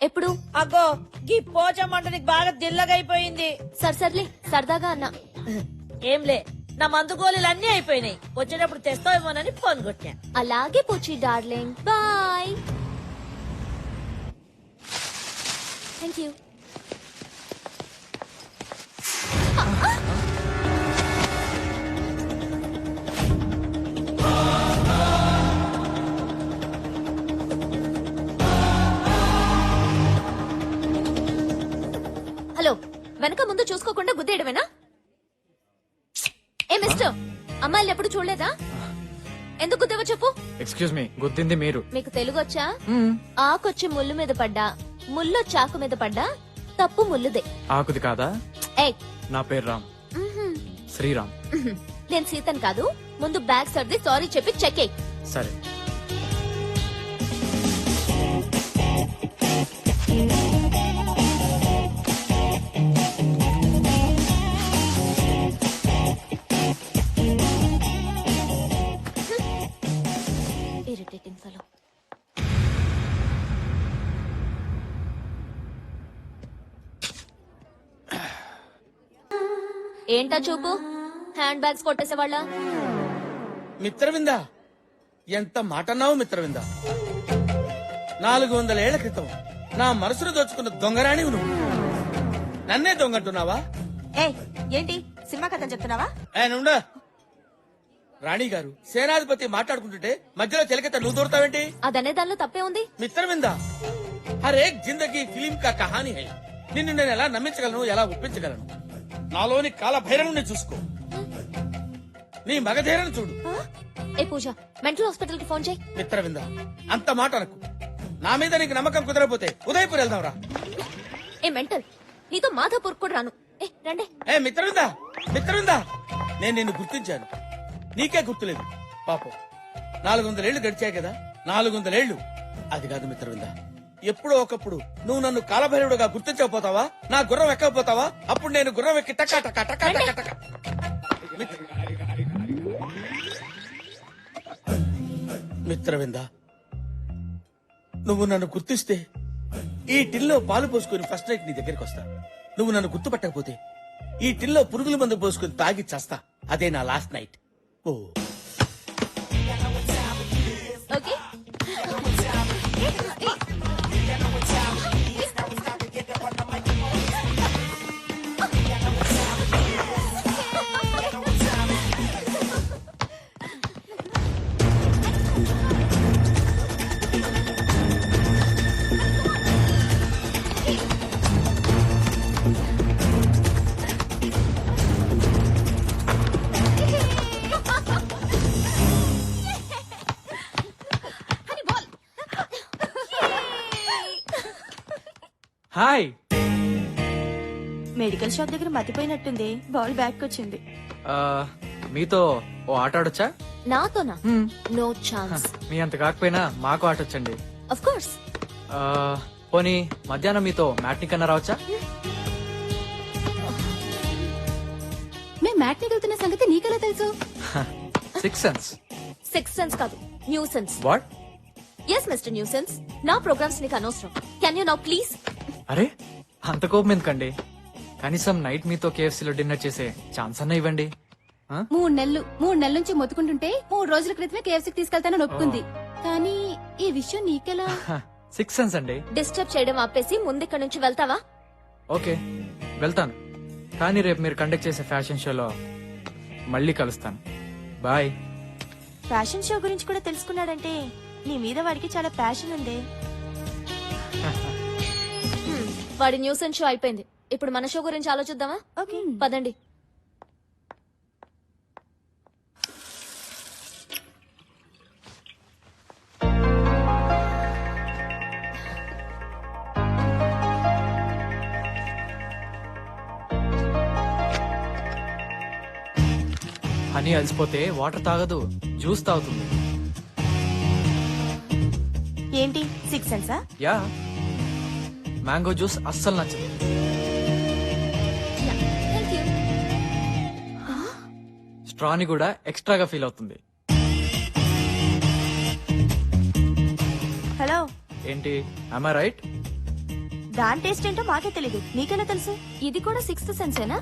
ఎప్పుడు? అగ్గో గీ పోచమ్మంట నీకు బాగా దిల్లగైపోయింది. సర్లే సరదాగా అన్నా. ఏంలే, నా మందు గోళీలు అన్ని అయిపోయినాయి. వచ్చేటప్పుడు తెస్తావేమోనని ఫోన్ కొట్టా. అలాగే పోచి darling. Bye. Thank you. Hello, వెనక ముందు చూసుకోకుండా గుద్దేయడమేనా? ఏ మిస్టర్, అమ్మాయిలు ఎప్పుడు చూడలేదా? ఎందుకు గుద్దేవో చెప్పు. ఎక్స్క్యూజ్ మీ, గుద్దింది మీరు. మీకు తెలుగు వచ్చా? ఆకొచ్చి ముళ్ళు మీద పడ్డా, ముళ్ళు చాకు మీద పడ్డా తప్పు ముళ్ళుదే. ఆకుది కాదా? ఏయ్, నా పేరు రామ్. శ్రీరామ్. నేను సీతన్ కాదు. ముందు బ్యాగ్ సర్ది సారీ చెప్పి చెక్ ఎయ్. సరే. Irritating fellow. ఏంటా చూపు? Hand bags కొట్టేసేవాళ్ళ? మిత్రవింద, ఎంత మాటన్నావు మిత్రవింద. 400 ఏళ్ల క్రితం నా మనసును దోచుకున్న దొంగరాణివి నువ్వు. నన్నే దొంగంటున్నావా? ఏంటి సినిమా కథ చెప్తున్నావా? నుండా రాణి గారు, సేనాధిపతి మాట్లాడుకుంటుంటే మధ్యలో చెలకెత్త నువ్వు దూరతావేంటి? అదనే దానిలో తప్పే ఉంది. మిత్రవింద, హరే జిందగీ ఫిలిం కా కహానీ హై. నిన్ను నేను ఎలా నమ్మించగలను, ఎలా ఒప్పించగలను? నాలోని కాల భైరవుని చూసుకో, నీ మగధీరను చూడు. ఏ పూజ, మెంటల్ హాస్పిటల్ కి ఫోన్ చేయి. మిత్రవింద, అంత మాట అనకు. నా మీద నీకు నమ్మకం కుదరపోతే ఉదయపూర్ వెళ్దాం రా. ఏ మెంటల్, నీతో మాధాపూర్ కూడా రాను. ఏ రండే. ఏ మిత్రవింద, మిత్రవింద, నేను నిన్ను గుర్తించాను, నీకే గుర్తులేదు. పాపం 400 ఏళ్లు గడిచాయి కదా. 400 ఏళ్లు అది కాదు మిత్రవింద. ఎప్పుడో ఒకప్పుడు నువ్వు నన్ను కాలభైరవుడుగా గుర్తించకపోతావా? నా గుర్రం ఎక్కకపోతావా? అప్పుడు నేను గుర్రం ఎక్కి టకా టకా టకా టకా టకా. మిత్రవింద, నువ్వు నన్ను గుర్తిస్తే ఈ టిల్లో పాలు పోసుకుని ఫస్ట్ నైట్ నీ దగ్గరికి వస్తా. నువ్వు నన్ను గుర్తుపట్టకపోతే ఈ టిల్లో పురుగుల మందు పోసుకుని తాగి చేస్తా. అదే నా లాస్ట్ నైట్. ఓ ఓకే. హాయ్. మెడికల్ షాప్ దగ్గర మతిపోయినట్టుంది. బాల్ బ్యాక్ వచ్చింది. మీతో ఓ ఆట ఆడొచ్చా? నాతోనా? No chance. మీ అంత కాకపోయినా మాకు ఆటొచ్చండి. Of course. పోనీ మధ్యాహ్నం మీతో మ్యాట్ని కన్నా రావచ్చా? మేము మ్యాట్ని వెళ్తున్న సంగతి నీకెలా తెలుసు? 6 సెన్స్. 6 సెన్స్ కాదు, nuisance. What? Yes mister nuisance, నా ప్రోగ్రామ్స్ నీకు అనవసరం. Can you now please? అరే, అంత కోపం ఎందుకండి? కనీసం నైట్ మీతో కేఎఫ్సీలో డిన్నర్ చేసే ఛాన్స్ అన్న ఇవ్వండి. 3 నెలల నుంచి మొత్తుకుంటుంటే 3 రోజుల క్రితమే కేఎఫ్సీకి తీసుకెళ్తానని ఒప్పుకుంది. కానీ ఈ విషయం నీకెలా? 6 సెన్స్ అండి. డిస్టర్బ్ చేయడం ఆపేసి ముందిక్కడి నుంచి వెళ్తావా? ఓకే, వెళ్తాను. కానీ రేపు మీరు కండక్ట్ చేసే ఫ్యాషన్ షోలో మళ్ళీ కలుస్తాను. బాయ్. ఫ్యాషన్ షో గురించి కూడా తెలుసుకున్నాడంటే నీ మీద వాడికి చాలా ప్యాషన్ ఉంది. వాడి న్యూసెన్స్ షో అయిపోయింది. ఇప్పుడు మన షో గురించి ఆలోచిద్దామా? ఓకే పదండి. హనీ అలసిపోతే వాటర్ తాగదు, జ్యూస్ తాగుతుంది. ఏంటి 6 సెన్సా? యా, మ్యాంగో జ్యూస్ అస్సలు నచ్చదు. స్ట్రాని కూడా ఎక్స్ట్రాగా ఫీల్ అవుతుంది. హలో, ఏంటి, am I రైట్? దాని టేస్ట్ ఏంటో మాకే తెలీదు, నీకెలా తెలుసు? ఇది కూడా సిక్స్త్ సెన్సేనా?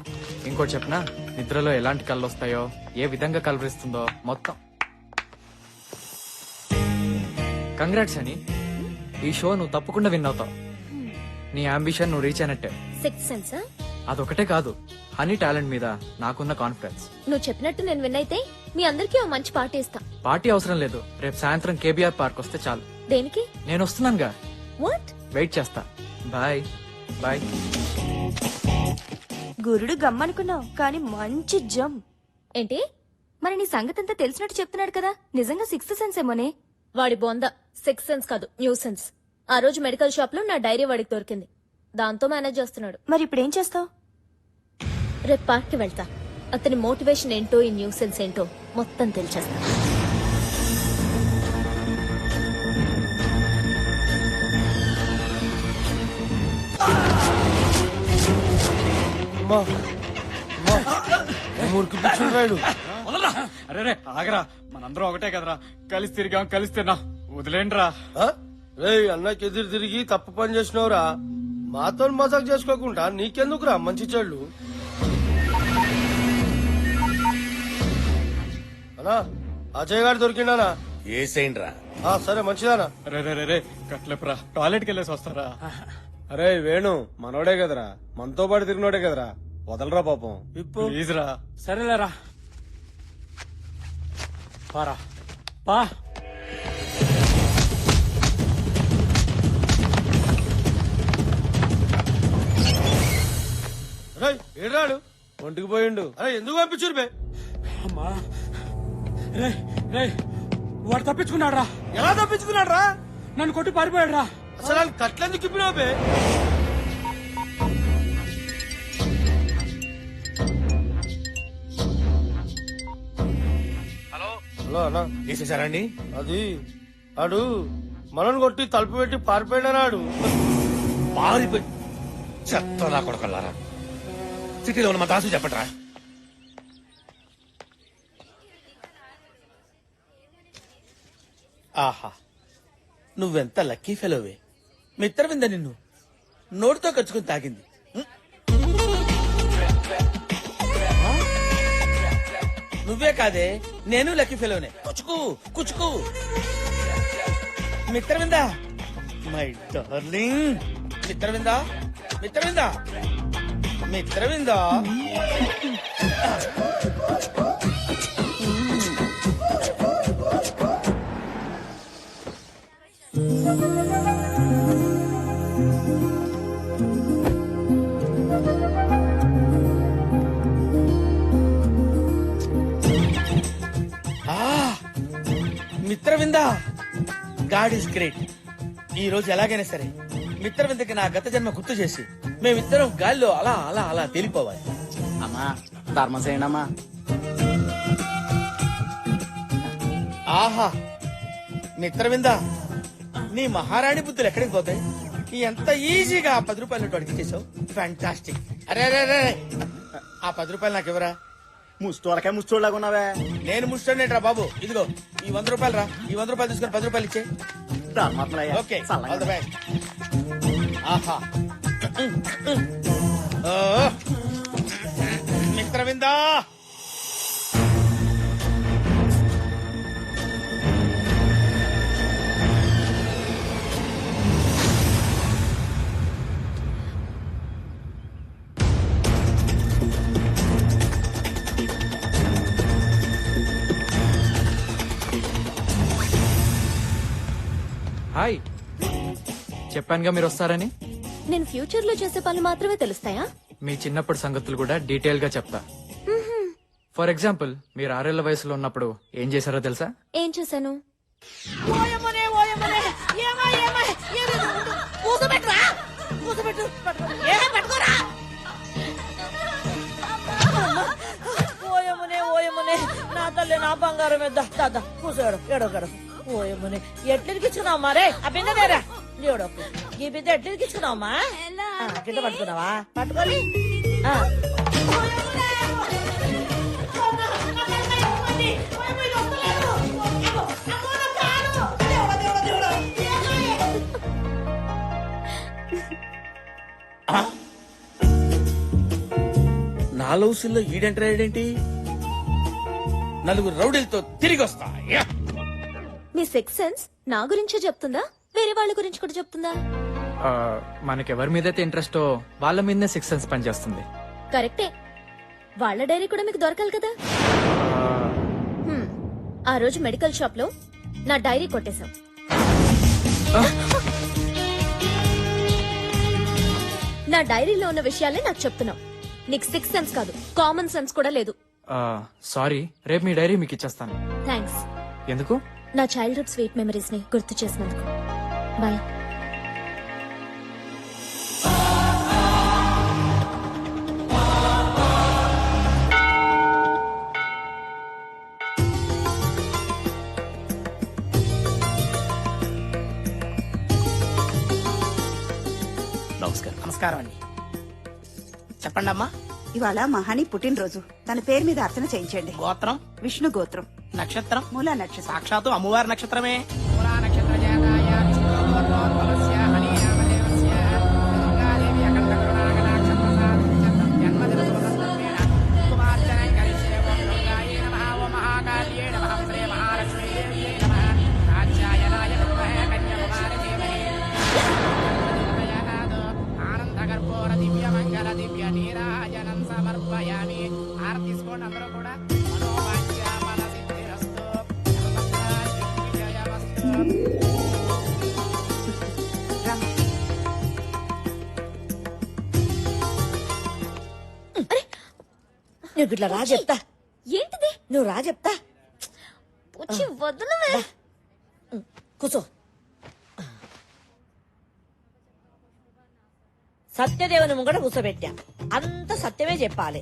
ఇంకోటి చెప్పనా, నిద్రలో ఎలాంటి కళ్ళు వస్తాయో, ఏ విధంగా కలవరిస్తుందో మొత్తం. కంగ్రాట్స్ అని, ఈ షో నువ్వు తప్పకుండా విన్ అవుతావు. నీ అంబిషన్ నువ్వు రీచ్ అయినట్టే. సిక్స్త్ సెన్సా? అదొకటే కాదు, హనీ టాలెంట్ మీద నాకున్న కాన్ఫిడెన్స్. నువ్వు చెప్పినట్టు నేను విన్ అయితే మీ అందరికీ ఓ మంచి పార్టీ ఇస్తా. పార్టీ అవసరం లేదు, రేపు సాయంత్రం కేబీఆర్ పార్క్ వస్తే చాలు. దేనికి? నేను వస్తున్నానుగా, వాట్? వెయిట్ చేస్తా. Bye bye. గురుడు గమ్మనుకున్నావు కానీ మంచి జమ్. ఏంటి మరి నీ సంగతి అంతా తెలిసినట్టు చెప్తున్నాడు కదా, నిజంగా సిక్స్త్ సెన్స్ ఏమోనే? వాడి బొంద సిక్స్త్ సెన్స్ కాదు, న్యూ సెన్స్. ఆ రోజు మెడికల్ షాప్ లో నా డైరీ వాడికి దొరికింది, దాంతో మేనేజ్ చేస్తున్నాడు. మరి ఇప్పుడు ఏం చేస్తావు? రేపు పార్క్ కి వెళ్తా, అతని మోటివేషన్ ఏంటో ఈ న్యూ సెన్స్ ఏంటో మొత్తం తెలిచేస్తా. అరే ఆగరా, మనందరం ఒకటే కదరా, కలిసి తిరిగాం కలిసి తిన్నా, వదిలేండ్రా. రే అన్నకి ఎదురు తిరిగి తప్పు పని చేసినవురా, మాతో మజాక్ చేసుకోకుండా నీకెందుకురా మంచి చెళ్ళు. అన్నా అజయ్ గారు దొరికిండానా? ఏసేండ్రా. సరే మంచిదానా. రే రే రే రే కట్లేపురా, టాయిలెట్ కి వెళ్ళేసి వస్తారా? అరే వేణు మనోడే కదరా, మనతో పాటు తిరిగినోడే కదరా, వదలరా పాపం. ప్లీజ్ రా. సరేలేరా, పారా పా. ఏడాడు ఒంటికి పోయిండు. అరే ఎందుకు పంపించురు బే? అమ్మా రే రే, వాడు తప్పించుకున్నాడు రా. ఎలా తప్పించుకున్నాడు రా? నన్ను కొట్టి పారిపోయాడు రా. అసలు కట్లెందుకు ఇప్పినావు బే? హలో అన్నా, వేసేసారండి? అది ఆడు మనల్ని కొట్టి తలుపు పెట్టి పారిపోయినాడు. పారిపోయి చెత్తలా కొడకల్లారా. సిటీలో ఉన్న మా దాసు చెప్పట్రా. ఆహా, నువ్వెంత లక్కీ ఫెలోవే. మిత్రవింద నిన్ను నోటితో కచ్చుకుని తాగింది. నువ్వే కాదే, నేను లక్కీ ఫెలోనే. కుచుకు కుచుకు. Mitravinda, my darling. Mitravinda, Mitravinda, Mitravinda. Mitravinda, God is great. ఈ రోజు ఎలాగైనా సరే మిత్రవిందకి నా గత జన్మ గుర్తు చేసి మేమిద్దరం గాల్లో అలా అలా అలా తేలిపోవాలి. అమ్మా ధర్మం చేయండమ్మా. ఆహా మిత్రవింద, నీ మహారాణి బుద్ధులు ఎక్కడికి పోతాయి? ఎంత ఈజీగా ఆ 10 రూపాయలు అడిగి చేసావు. ఫ్యాంటాస్టిక్. అరే అరే అరే, ఆ 10 రూపాయలు నాకు ఇవ్వరా. ముష్టోళ్ళకే ముష్టోళ్ళగా ఉన్నావే. నేను ముష్టోనేట్రా బాబు. ఇదిగో ఈ 100 రూపాయలు రా. ఈ 100 రూపాయలు తీసుకొని 10 రూపాయలు ఇచ్చే. Okay, all the best. ఆహా ఓ, మిత్రవిందా. హాయ్, చెప్పానుగా మీరు వస్తారని. నేను ఫ్యూచర్ లో చేసే పనులు మాత్రమే తెలుస్తాయా? మీ చిన్నప్పటి సంగతులు కూడా డీటెయిల్ గా చెప్తా. ఫర్ ఎగ్జాంపుల్, మీరు 6 ఏళ్ల వయసులో ఉన్నప్పుడు ఏం చేశారో తెలుసా? ఏం చేశాను? ఓయమ్మనే, ఓయమ్మనే, ఏమా, ఏమా, కూసబెట్టురా, కూసబెట్టు, పట్టుకోరా. ఓయమ్మనే, ఓయమ్మనే, నా తల్లి, నా బంగారం మీద దాదా కూసాడు. ఏడోగాడు. ఓయమ్మనే, ఎట్లెదికించుకున్నావు మరే? ఆ బిందెరా ఏడోకు. ఈ బిందె ఎట్లెదికించుకున్నావమ్మా? కింద పట్టుకున్నావా? పట్టుకోని లౌసుల్లో ఈడెంటర్ అయ్యాడేంటి? నలుగురు రౌడీలతో తిరిగి వస్తా. యా! మీ సిక్స్ సెన్స్ నా గురించే చెప్తుందా వేరే వాళ్ళ గురించి కూడా చెప్తుందా? మనకెవరి మీదైతే ఇంట్రెస్టో వాళ్ళ మీదనే సిక్స్ సెన్స్ పనిచేస్తుంది. కరెక్టే. వాళ్ళ డైరీ కూడా మీకు దొరకాలి కదా. హ్మ్. ఆ రోజు మెడికల్ షాప్ లో నా డైరీ కొట్టేశాం. నా డైరీలో ఉన్న విషయాలే నాకు చెప్తున్నావు. నీకు సిక్స్ సెన్స్ కాదు, కామన్ సెన్స్ కూడా లేదు. సారీ, రేపు మీ డైరీ మీకు ఇచ్చేస్తాను. థ్యాంక్స్. ఎందుకు? నా చైల్డ్హుడ్ స్వీట్ మెమరీస్ ని గుర్తు చేసినందుకు. బాయ్. నమస్కారం. నమస్కారం అండి. చెప్పండి అమ్మా. ఇవాళ మహాని పుట్టినరోజు. తన పేరు మీద అర్చన చేయించండి. గోత్రం విష్ణు గోత్రం. నక్షత్రం మూలా నక్షత్రం. సాక్షాత్తు అమ్మవారి నక్షత్రమే. నువ్వు ఇట్లా రా చెప్తా. ఏంటిది? నువ్వు రా చెప్తా. వచ్చి వదలవే. కూర్చో. సత్యదేవుని ముంగడ కూర్చోబెట్టా. అంత సత్యమే చెప్పాలి.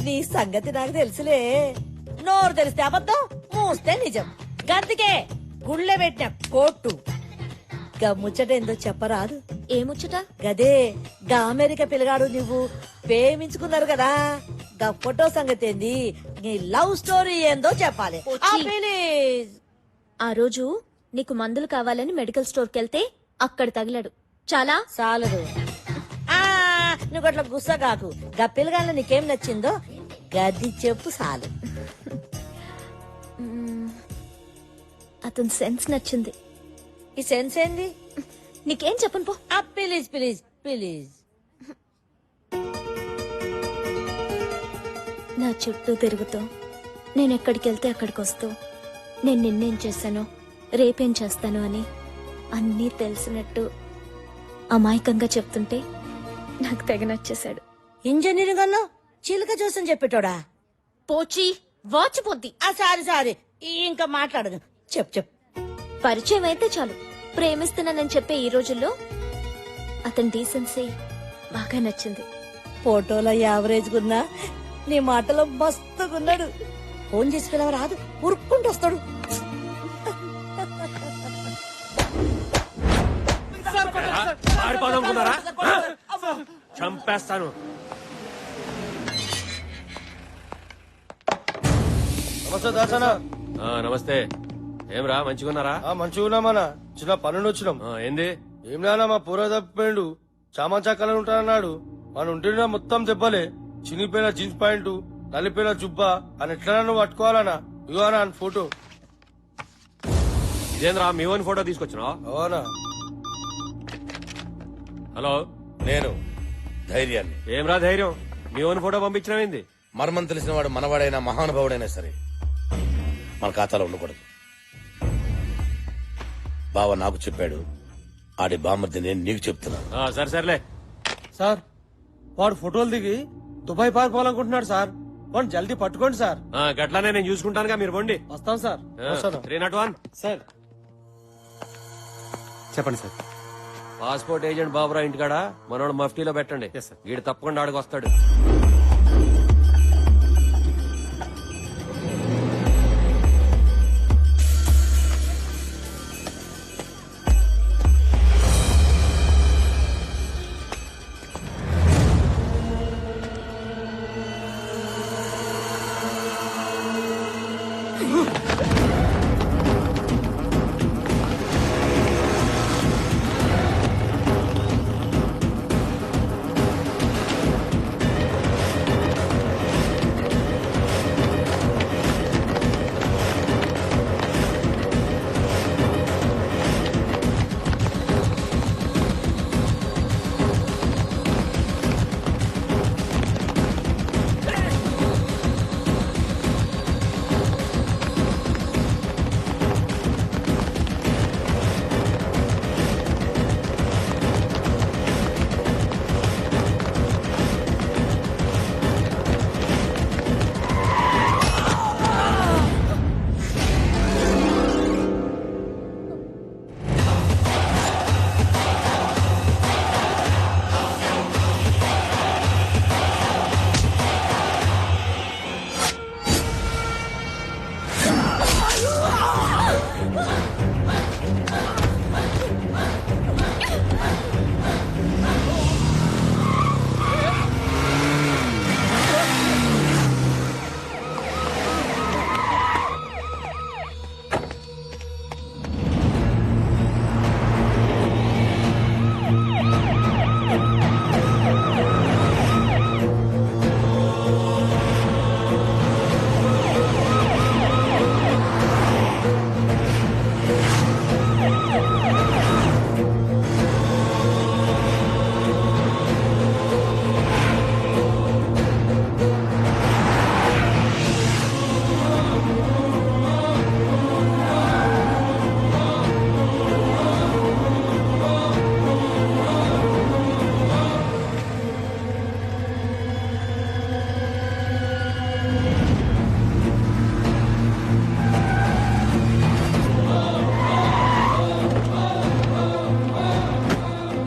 నీ సంగతి నాకు తెలుసులే. నోరు తెలిస్తే అబద్ధం, మూస్తే నిజం. గందుకే గుళ్ళె పెట్టిన కోట్టు. గా ముచ్చట ఏందో చెప్పరాదు? ఏముచ్చట? గదే గా అమెరికా పిల్లగాడు నువ్వు ప్రేమించుకున్నారు కదా, గా ఫోటో సంగతి ఏంది, నీ లవ్ స్టోరీ ఏందో చెప్పాలి. ఆ, ప్లీజ్. ఆ రోజు నీకు మందులు కావాలని మెడికల్ స్టోర్ కెళ్తే అక్కడ తగిలాడు. చాలా చాలదు. ఆ, నువ్వు అట్లా గుస్సగాకు. గా పిల్లగాళ్ళ నీకేం నచ్చిందో గది చెప్పు చాలు. అతని సెన్స్ నచ్చింది. ఈ సెన్స్ ఏంది? నీకేం చెప్పను పో. Please please please. నా చుట్టూ తిరుగుతూ నేను ఎక్కడికి వెళ్తే అక్కడికి వస్తూ నేను నిన్నేం చేశాను రేపేం చేస్తాను అని అన్నీ తెలిసినట్టు అమాయకంగా చెప్తుంటే నాకు తెగ నచ్చేశాడు. ఇంజనీరింగ్ అన్నా చిలుక చూసని చెప్పేటోడా? పోచి వాచిపోద్ది. సారీ ఇంకా మాట్లాడదు. చెప్పు. పరిచయం అయితే చాలు ప్రేమిస్తున్నానని చెప్పే ఈ రోజుల్లో అతని డీసెన్సీ బాగా నచ్చింది. ఫోటోలో యావరేజ్ గున్నా నీ మాటలో మస్తుగున్నాడు. ఫోన్ చేసి పిలవ రాదు, ఉరుక్కుంటూ వస్తాడు. చంపేస్తాను. నమస్తే దాసనా. నమస్తే. ఏమ్రా మంచిగున్నారా? మంచిగున్నామన్నా. చిన్న పనులు వచ్చినాం. ఏంది? ఏం నానా మా పూర తప్పిపోయిండు. చామంచా కలర్ ఉంటానన్నాడు. మన ఉంటున్నా మొత్తం దెబ్బలే. చినిపోయిన జీన్స్ ప్యాంటు, నలిపోయిన జుబ్బా అని ఎట్లా నువ్వు పట్టుకోవాలనా? ఇగోనా ఫోటో. ఇదేంద్రా మీ ఓన్ ఫోటో తీసుకొచ్చినా? అవునా? హలో, నేను ధైర్యాన్ని. ఏమ్రా ధైర్యం? మీ ఓన్ ఫోటో పంపించినవేంది? మర్మం తెలిసిన వాడు మనవాడైనా మహానుభావుడైనా సరే మన ఖాతాలో ఉండకూడదు. బావ నాకు చెప్పాడు. ఆడి బామ్మర్ది నేను నీకు చెప్తున్నా. సర్లే సార్, వాడు ఫోటోలు దిగి దుబాయ్ పారిపోవాలనుకుంటున్నాడు సార్. వాడు జల్దీ పట్టుకోండి సార్. గట్లానే నేను చూసుకుంటానుగా, మీరు పోండి. వస్తాం సార్. 301 సార్ చెప్పండి సార్. పాస్పోర్ట్ ఏజెంట్ బాబురా ఇంటికాడ మనోడు మఫ్టీలో పెట్టండి. వీడు తప్పకుండా ఆడికి వస్తాడు.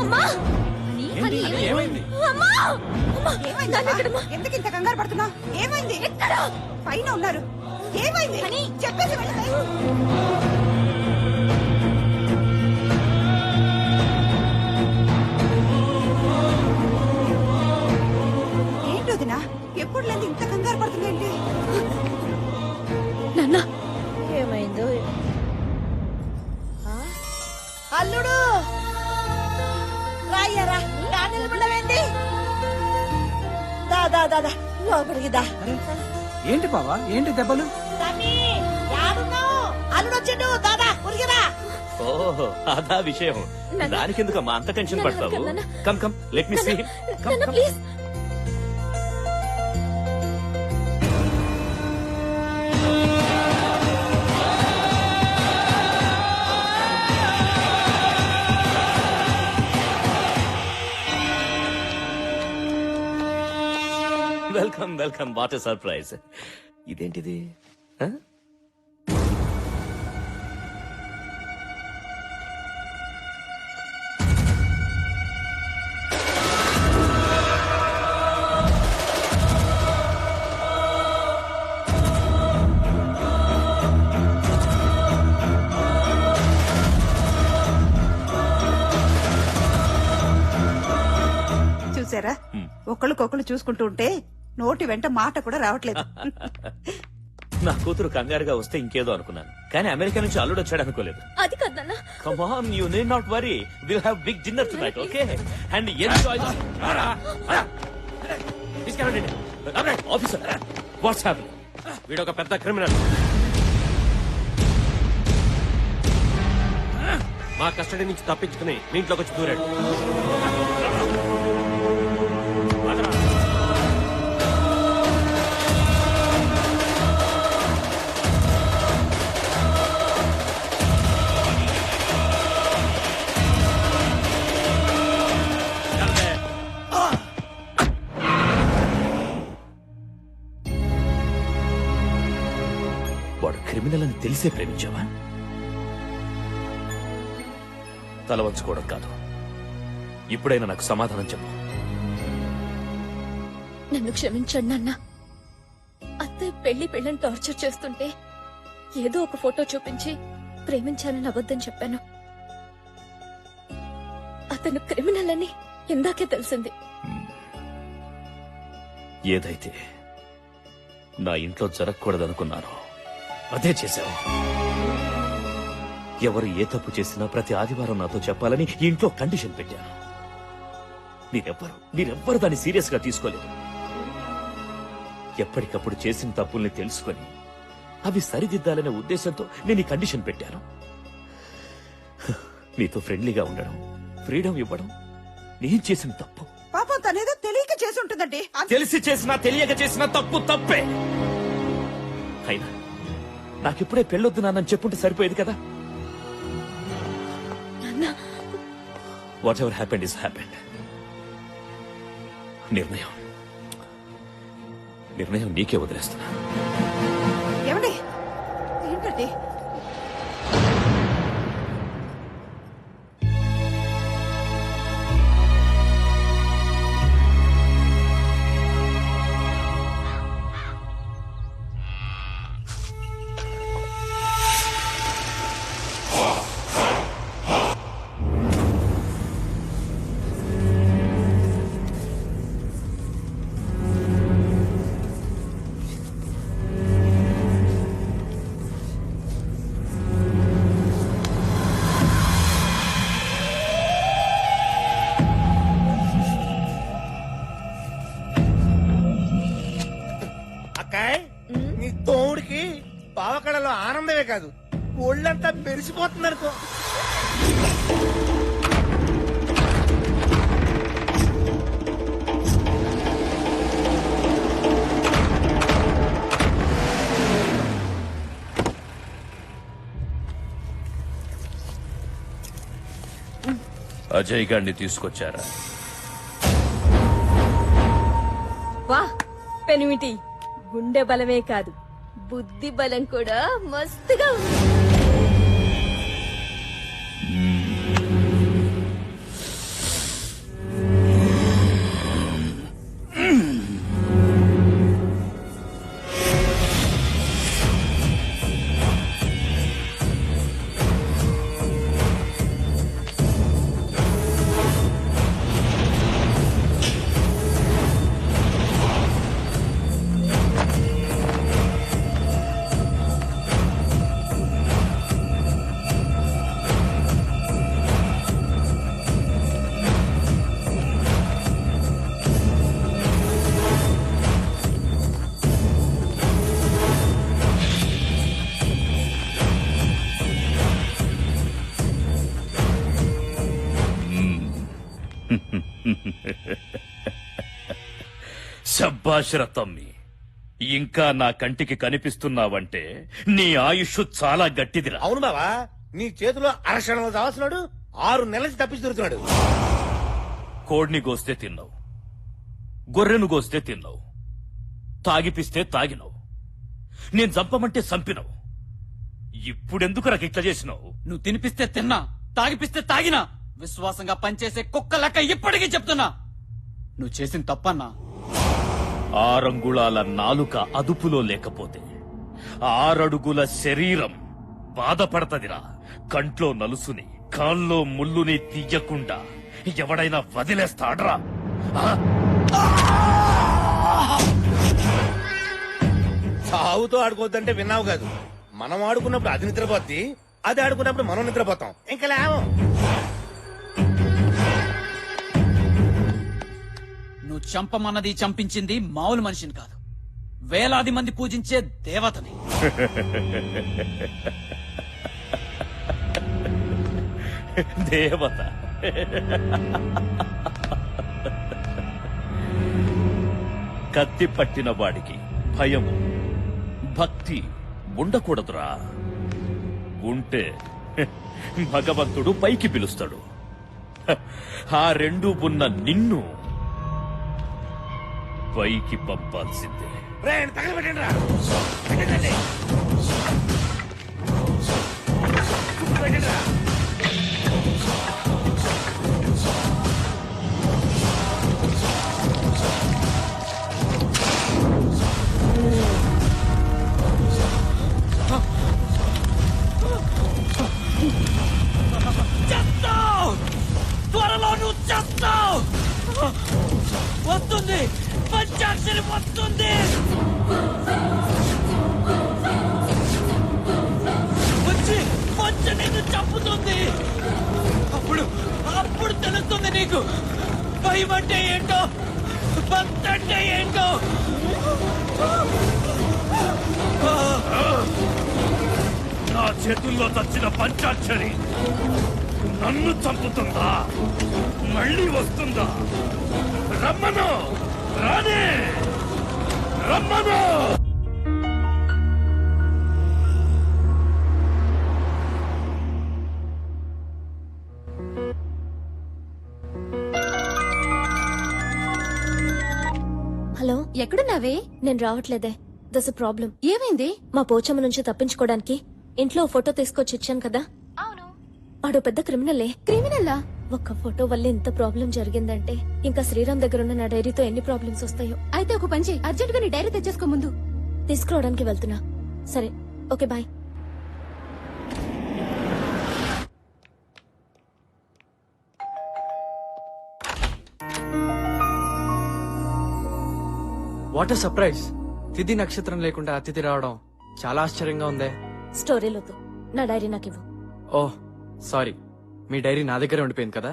అమ్మా! హనీ, ఏమైంది? అమ్మా! అమ్మా! ఏమైంది నాన్న ఎక్కడమ్మా? ఎందుకు ఇంత కంగారు పడుతున్నావు? ఏమైంది? పైన ఉన్నారు. ఏమైంది? హనీ! చెప్పేసి వెళ్ళి. ఏంటి వదినా? ఎప్పుడు లేదు ఇంత కంగారు పడుతుందేంటి? నాన్న ఏమైందో ఆ? అల్లుడు రాయ్యారా నిలబడవేంది దాదా దాదా లోపలికి దా ఏంటి బావా ఏంటి దెబ్బలు? తమ్మి, యాడున్నావ్? అల్లుడు వచ్చిండు దాదా ఉరిగిరా. ఓహో అదా విషయం. దానికెందుకమ్మా అంత టెన్షన్ పడతావు? Come come let me see. నాన్న please. Welcome welcome, what a surprise. ఇదేంటిది? ఆ? చూసారా, ఒకళ్ళకొకళ్ళు చూసుకుంటూ ఉంటే నోటి వెంట మాట కూడా రావట్లేదు. నా కూతురు కంగారుగా వస్తే ఇంకేదో అనుకున్నాను, కానీ అమెరికా నుంచి అల్లుడు వచ్చాడు అనుకోలేదు. అది కాదు నాన్న. Come on, you need not worry. We'll have big dinner tonight, okay? And enjoy. తీసుకెళ్ళండి. Officer, what's happening? వీడొక పెద్ద క్రిమినల్. మా కస్టడీ నుంచి తప్పించుకుని మీ ఇంట్లోకి వచ్చి దూరాడు. వాడు క్రిమినల్ అని తెలిసే ప్రేమించావా? తల వంచుకోవడం కాదు, ఇప్పుడైనా నాకు సమాధానం చెప్పు. నన్ను క్షమించండి నాన్న. అత్తయ్య పెళ్లిని టార్చర్ చేస్తుంటే ఏదో ఒక ఫోటో చూపించి ప్రేమించానని అబద్ధం చెప్పాను. అతను క్రిమినల్ అని ఇందాకే తెలిసింది. ఏదైతే నా ఇంట్లో జరగకూడదనుకున్నానో అదే చేశావు. ఎవరు ఏ తప్పు చేసినా ప్రతి ఆదివారం నాతో చెప్పాలని ఈ ఇంట్లో కండిషన్ పెట్టాను. మీరెవ్వరు దాన్ని సీరియస్ గా తీసుకోలేదు. ఎప్పటికప్పుడు చేసిన తప్పుల్ని తెలుసుకొని అవి సరిదిద్దాలనే ఉద్దేశంతో నేను ఈ కండిషన్ పెట్టాను. నీతో ఫ్రెండ్లీగా ఉండడం, ఫ్రీడమ్ ఇవ్వడం నేను చేసిన తప్పు. పాపం తనేదో తెలియక చేసి ఉంటుందండి. తెలిసి చేసినా తెలియక చేసినా తప్పు తప్పే. అయినా నాకిప్పుడే పెళ్ళొద్దు నాన్నని చెప్పుంటే సరిపోయేది కదా. What ever happened is happened. నిర్ణయం నీకే వదిలేస్తున్నా. ఏమండి ఏంటండి? నీ తోడికి పావకళలో ఆనందమే కాదు, ఒళ్ళంతా మెరిసిపోతుంది అనుకో. అజయ్ గారిని తీసుకొచ్చారా? వా పెనిమిటి గుండె బలమే కాదు బుద్ధి బలం కూడా మస్తుగా ఉంది. శబ్బాషర తమ్మి, ఇంకా నా కంటికి కనిపిస్తున్నావంటే నీ ఆయుష్ చాలా గట్టిదిరా. అవును బావా, నీ చేతిలో అరక్షణంలో చావస్తున్నాడు, 6 నెలల నుంచి తప్పించి దొరుకుతున్నాడు. కోడిని గోస్తే తిన్నావు, గొర్రెను గోస్తే తిన్నావు, తాగిపిస్తే తాగినావు, నేను చంపమంటే చంపినావు. ఇప్పుడెందుకు నాకు ఇట్లా చేసినావు? నువ్వు తినిపిస్తే తిన్నా, తాగిపిస్తే తాగినా, విశ్వాసంగా పనిచేసే కుక్క లెక్క ఇప్పటికీ చెప్తున్నా నువ్వు చేసిన తప్పన్నా. 6 అంగుళాల నాలుక అదుపులో లేకపోతే 6 అడుగుల శరీరం బాధపడతదిరా. కంట్లో నలుసుని కాల్లో ముల్లుని తీయకుండా ఎవడైనా వదిలేస్తాడ్రా? సావుతో ఆడుకోవద్దంటే విన్నావు కాదు. మనం ఆడుకున్నప్పుడు అది నిద్రపోద్ది, అది ఆడుకున్నప్పుడు మనం నిద్రపోతాం. ఇంకా లేవం. నువ్వు చంపమన్నది చంపించింది మామూలు మనిషిని కాదు, వేలాది మంది పూజించే దేవతని. దేవత కత్తి పట్టిన వాడికి భయము భక్తి ఉండకూడదురా. ఉంటే భగవంతుడు పైకి పిలుస్తాడు. ఆ రెండు ఉన్న నిన్ను పైకి పంపాల్సిందే. తగలబెట్టండి రా. పెట్టండి. పెట్టండి రా. చేస్తావు, త్వరలో నువ్వు చేస్తావు. వస్తుంది, పంచాక్షరి వస్తుంది. వచ్చి వచ్చి నిన్ను చంపుతుంది. అప్పుడు అప్పుడు తెలుస్తుంది నీకు భయం అంటే ఏంటో, భక్తి అంటే ఏంటో. నా చేతుల్లో చచ్చిన పంచాక్షరి నన్ను చంపుతుందా? మళ్ళీ వస్తుందా? రమ్మను, రానే, రమ్మను. హలో, ఎక్కడున్నావే? నేను రావట్లేదే. దస్ ప్రాబ్లం. ఏమైంది? మా పోచమ్మ నుంచి తప్పించుకోవడానికి ఇంట్లో ఓ ఫోటో తీసుకొచ్చి ఇచ్చాను కదా. అవును. వాడు పెద్ద క్రిమినలే. క్రిమినల్లా? ఒక్క ఫోటో వల్ల ఇంత ప్రాబ్లం జరిగిందంటే ఇంకా శ్రీరామ్ దగ్గర ఉన్న నా డైరీతో ఎన్ని ప్రాబ్లమ్స్ వస్తాయో. అయితే ఒక పని చెయ్యి, అర్జెంట్ గా నీ డైరీ తెచ్చేసుకో ముందు. తీసుకురావడానికి వెళ్తున్నా. సరే, ఓకే, బాయ్. What surprise! తిథి నక్షత్రం లేకుండా అతిథి రావడం చాలా ఆశ్చర్యంగా ఉందే. స్టోరీలతో నా డైరీ నాకు ఇవ్వు. ఓహ్ సారీ, మీ డైరీ నా దగ్గరే ఉండిపోయింది కదా.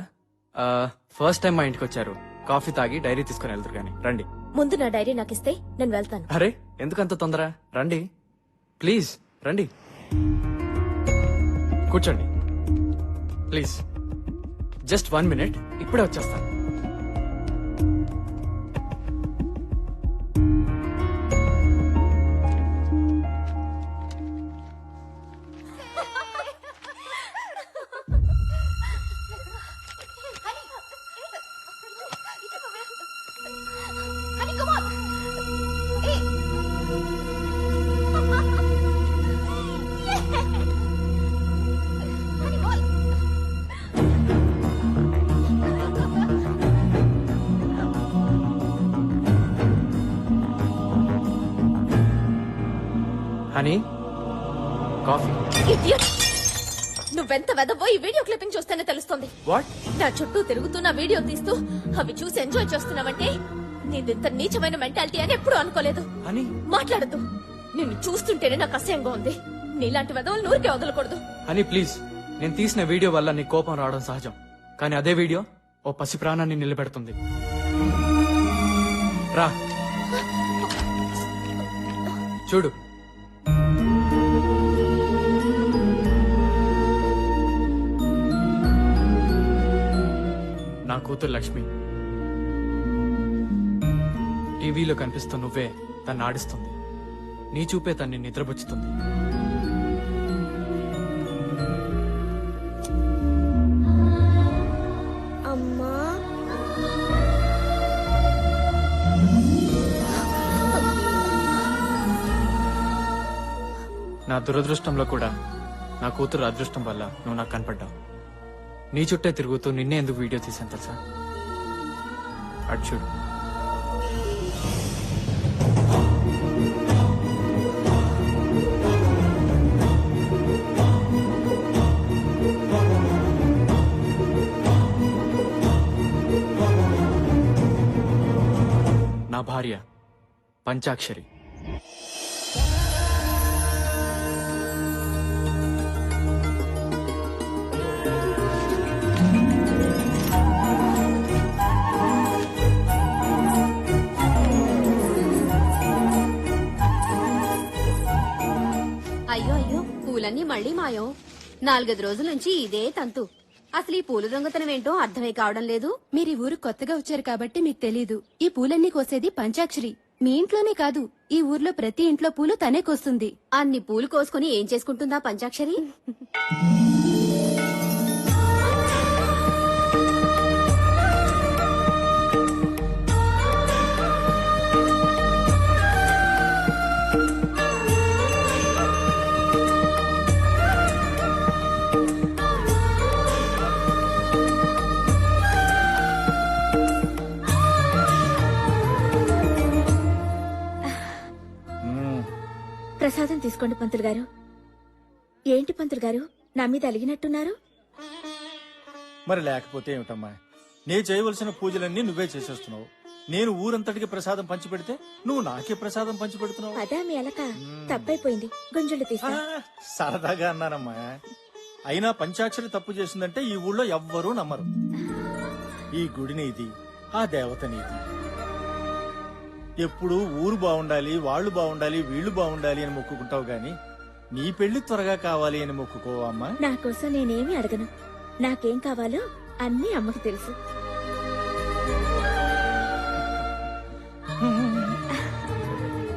ఫస్ట్ టైం మా ఇంటికి వచ్చారు, కాఫీ తాగి డైరీ తీసుకుని వెళ్తారు కానీ రండి. ముందు నా డైరీ నాకు ఇస్తే నేను వెళ్తాను. అరే ఎందుకంత తొందర? రండి ప్లీజ్, రండి కూర్చోండి ప్లీజ్. జస్ట్ 1 minute, ఇప్పుడే వచ్చేస్తాను. Honey coffee. నువ్వెంత వెదవో ఈ వీడియో క్లిప్పింగ్ చూస్తేనే తెలుస్తుంది. వాట్? నా చుట్టూ తిరుగుతూ నా వీడియో తీస్తూ అవి చూసి ఎంజాయ్ చేస్తున్నావంటే నీదింత నీచమైన మెంటాలిటీ అని ఎప్పుడూ అనుకోలేదు. హనీ మాట్లాడద్దు. నిన్ను చూస్తుంటేనే నాకు అసహ్యంగా ఉంది. నీలాంటి వెదవులు నూరికే వదలకూడదు. హనీ ప్లీజ్, నేను తీసిన వీడియో వల్ల నీ కోపం రావడం సహజం, కానీ అదే వీడియో ఓ పసి ప్రాణాన్ని నిలబెడుతుంది. రా చూడు. నా కూతురు లక్ష్మి. టీవీలో కనిపిస్తున్న నువ్వే తన్ని ఆడిస్తుంది. నీ చూపే తన్ని నిద్రపుచ్చుతుంది. అమ్మా నా దురదృష్టంలో కూడా నా కూతురు అదృష్టం వల్ల నువ్వు నాకు కనపడ్డావు. నీ చుట్టే తిరుగుతూ నిన్నే ఎందుకు వీడియో తీసాను తెలుసా? అటు చూడు. నా భార్య పంచాక్షరి. అయ్యో అయ్యో, పూలన్నీ మళ్ళీ మాయం. 4-5 రోజుల నుంచి ఇదే తంతు. అసలు ఈ పూల దొంగతనం ఏంటో అర్థమై కావడం లేదు. మీరు ఈ ఊరు కొత్తగా వచ్చారు కాబట్టి మీకు తెలీదు. ఈ పూలన్నీ కోసేది పంచాక్షరి. మీ ఇంట్లోనే కాదు, ఈ ఊర్లో ప్రతి ఇంట్లో పూలు తనే కోస్తుంది. అన్ని పూలు కోసుకుని ఏం చేసుకుంటుందా పంచాక్షరి? ప్రసాదం తీసుకోండి పంతులు గారు. ఏంటి పంతులు గారు, నా మీద అలిగినట్టున్నారు? మరి లేకపోతే ఏమిటమ్మా, నే చేయవలసిన పూజలన్నీ నువ్వే చేసేస్తున్నావు. నేను ఊరంతటికి ప్రసాదం పంచిపెడితే నువ్వు నాకే ప్రసాదం పంచిపెడుతున్నావు. అదా మీ అలక తప్పైపోయింది. గుంజులు తీసా. సరదాగా అన్నానమ్మా. అయినా పంచాక్షరి తప్పు చేసిందంటే ఈ ఊళ్ళో ఎవ్వరూ నమ్మరు. ఈ గుడి నీది, ఆ దేవత నీది. ఎప్పుడు ఊరు బాగుండాలి, వాళ్ళు బాగుండాలి, వీళ్ళు బాగుండాలి అని మొక్కుకుంటావు గాని నీ పెళ్లి త్వరగా కావాలి అని మొక్కుకోవమ్మా. నా కోసం నేనేమి అడగను. నాకేం కావాలో అన్నీ అమ్మకి తెలుసు.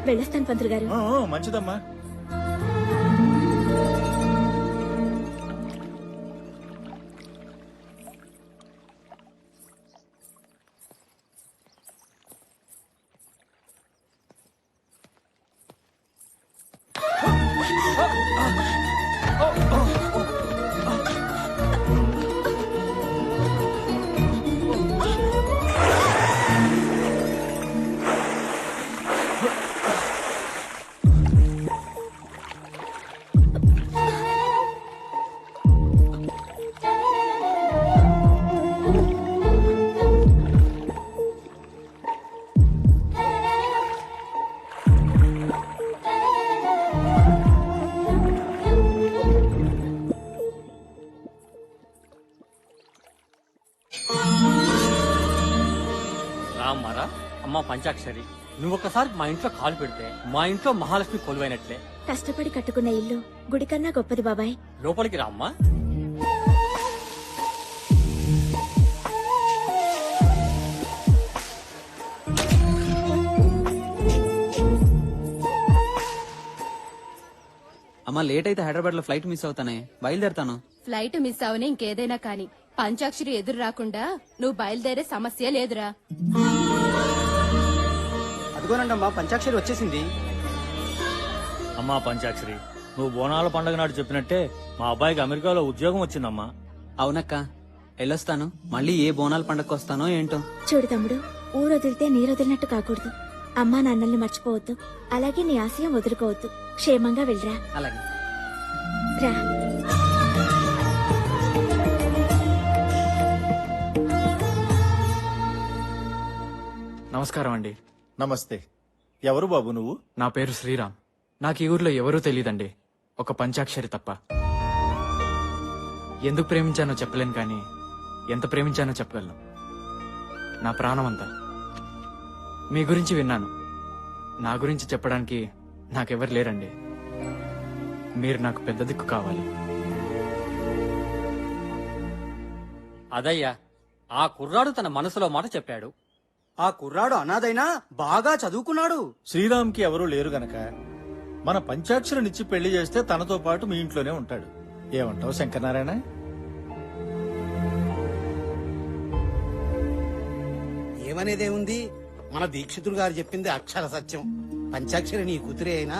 వెళ్ళొస్తాను పంతులు గారు. మంచిదమ్మా. రామ్మారా అమ్మ పంచాక్షరి, నువ్వొక్కసారి మా ఇంట్లో కాలు పెడితే మా ఇంట్లో మహాలక్ష్మి కొలువైనట్లే. కష్టపడి కట్టుకున్న ఇల్లు గుడి కన్నా గొప్పది బాబాయ్. లోపలికి రామ్మా. అమ్మా లేట్ అయితే హైదరాబాద్ లో ఫ్లైట్ మిస్ అవుతానే, బయలుదేరుతాను. ఫ్లైట్ మిస్ అవని ఇంకేదైనా కాని పంచాక్షరి ఎదురు రాకుండా నువ్వు బయలుదేరే సమస్య లేదురా. అదిగోనండమ్మా పంచాక్షరి వచ్చేసింది. అమ్మా పంచాక్షరి, నువ్వు బోనాల పండుగ నాడు చెప్పినట్టే మా అబ్బాయికి అమెరికాలో ఉద్యోగం వచ్చిందమ్మా. అవునక్క, వెళ్ళొస్తాను. మళ్ళీ ఏ బోనాల పండగకి వస్తానో ఏంటో. చూడు తమ్ముడు, ఊరొదిలితే నీరొదిలినట్టు కాకూడదు. అమ్మా నాన్నల్ని మర్చిపోవద్దు. అలాగే నీ ఆశయం వదులుకోవద్దు. క్షేమంగా వెళ్ళరా. అలాగే. రా. నమస్కారం అండి. నమస్తే. ఎవరు బాబు నువ్వు? నా పేరు శ్రీరామ్. నాకు ఈ ఊర్లో ఎవరూ తెలియదండి, ఒక పంచాక్షరి తప్ప. ఎందుకు ప్రేమించానో చెప్పలేను, కానీ ఎంత ప్రేమించానో చెప్పగలను. నా ప్రాణం అంతా. మీ గురించి విన్నాను. నా గురించి చెప్పడానికి నాకెవరు లేరండి. మీరు నాకు పెద్ద దిక్కు కావాలి. అదయ్యా, ఆ కుర్రాడు తన మనసులో మాట చెప్పాడు. ఆ కుర్రాడు అనాథైనా బాగా చదువుకున్నాడు. శ్రీరామ్కి ఎవరూ లేరు గనక మన పంచాక్షరినిచ్చి పెళ్లి చేస్తే తనతో పాటు మీ ఇంట్లోనే ఉంటాడు. ఏమంటావు శంకరనారాయణ? ఏమనేదేముంది, మన దీక్షితుడు గారు చెప్పింది అక్షర సత్యం. పంచాక్షరి నీ కూతురే అయినా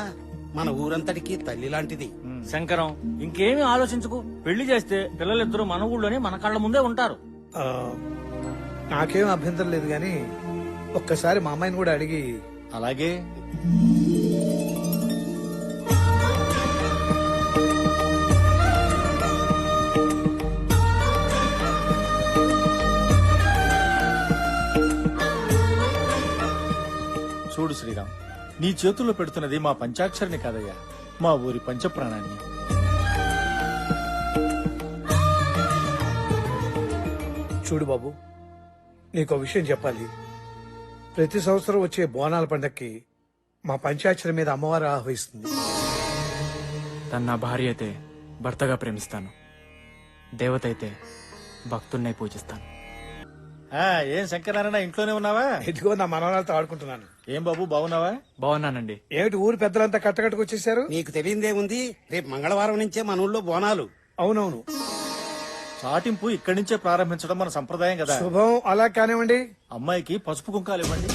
మన ఊరంతటికి తల్లి లాంటిది. శంకరం, ఇంకేమీ ఆలోచించుకు. పెళ్లి చేస్తే పిల్లలిద్దరూ మన ఊళ్ళోనే మన కళ్ళ ముందే ఉంటారు. నాకేం అభ్యంతరం లేదు, గాని ఒక్కసారి మా అమ్మాయిని కూడా అడిగి. అలాగే. చూడు శ్రీరామ్, నీ చేతుల్లో పెడుతున్నది మా పంచాక్షరిని కాదయ్యా, మా ఊరి పంచప్రాణాన్ని. చూడు బాబు, నీకో విషయం చెప్పాలి. ప్రతి సంవత్సరం వచ్చే బోనాల పండక్కి మా పంచాక్షరి మీద అమ్మవారు ఆహ్వానిస్తుంది. తను నా భార్య అయితే భర్తగా ప్రేమిస్తాను, దేవత అయితే భక్తున్నై పూజిస్తాను. ఏం శంకరనారాయణ, ఇంట్లోనే ఉన్నావా? ఇదిగో నా మనవరాలతో ఆడుకుంటున్నాను. ఏం బాబు, బాగున్నావా? బాగున్నానండి. ఏమిటి ఊరు పెద్దలంతా కట్టకట్టుకు వచ్చేసారు? నీకు తెలియదేముంది, రేపు మంగళవారం నుంచే మన ఊళ్ళో బోనాలు. అవునవును, చాటింపు ఇక్కడి నుంచే ప్రారంభించడం మన సంప్రదాయం కదా. శుభం. అలా కానివ్వండి. అమ్మాయికి పసుపు కుంకాలు ఇవ్వండి.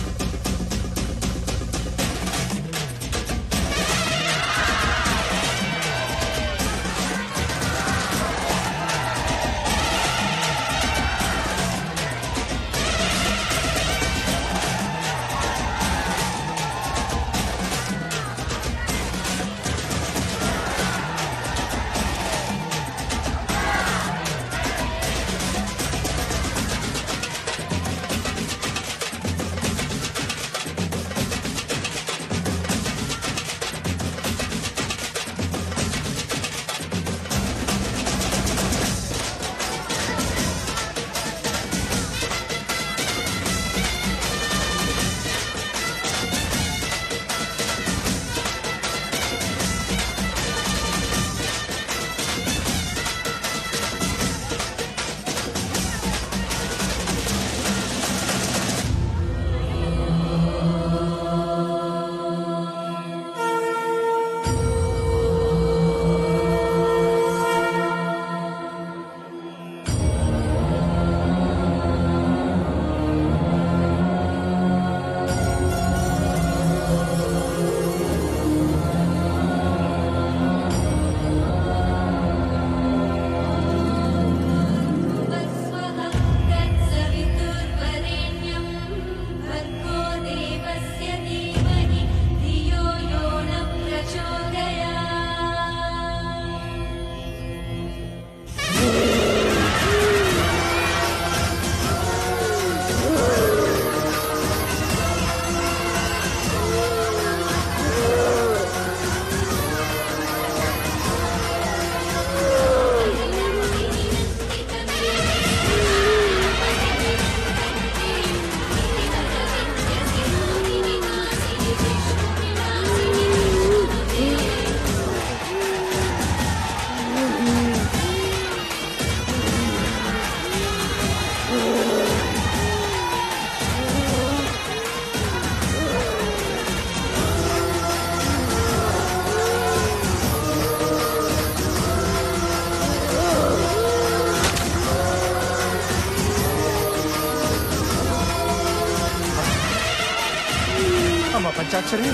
పంచాక్షరి.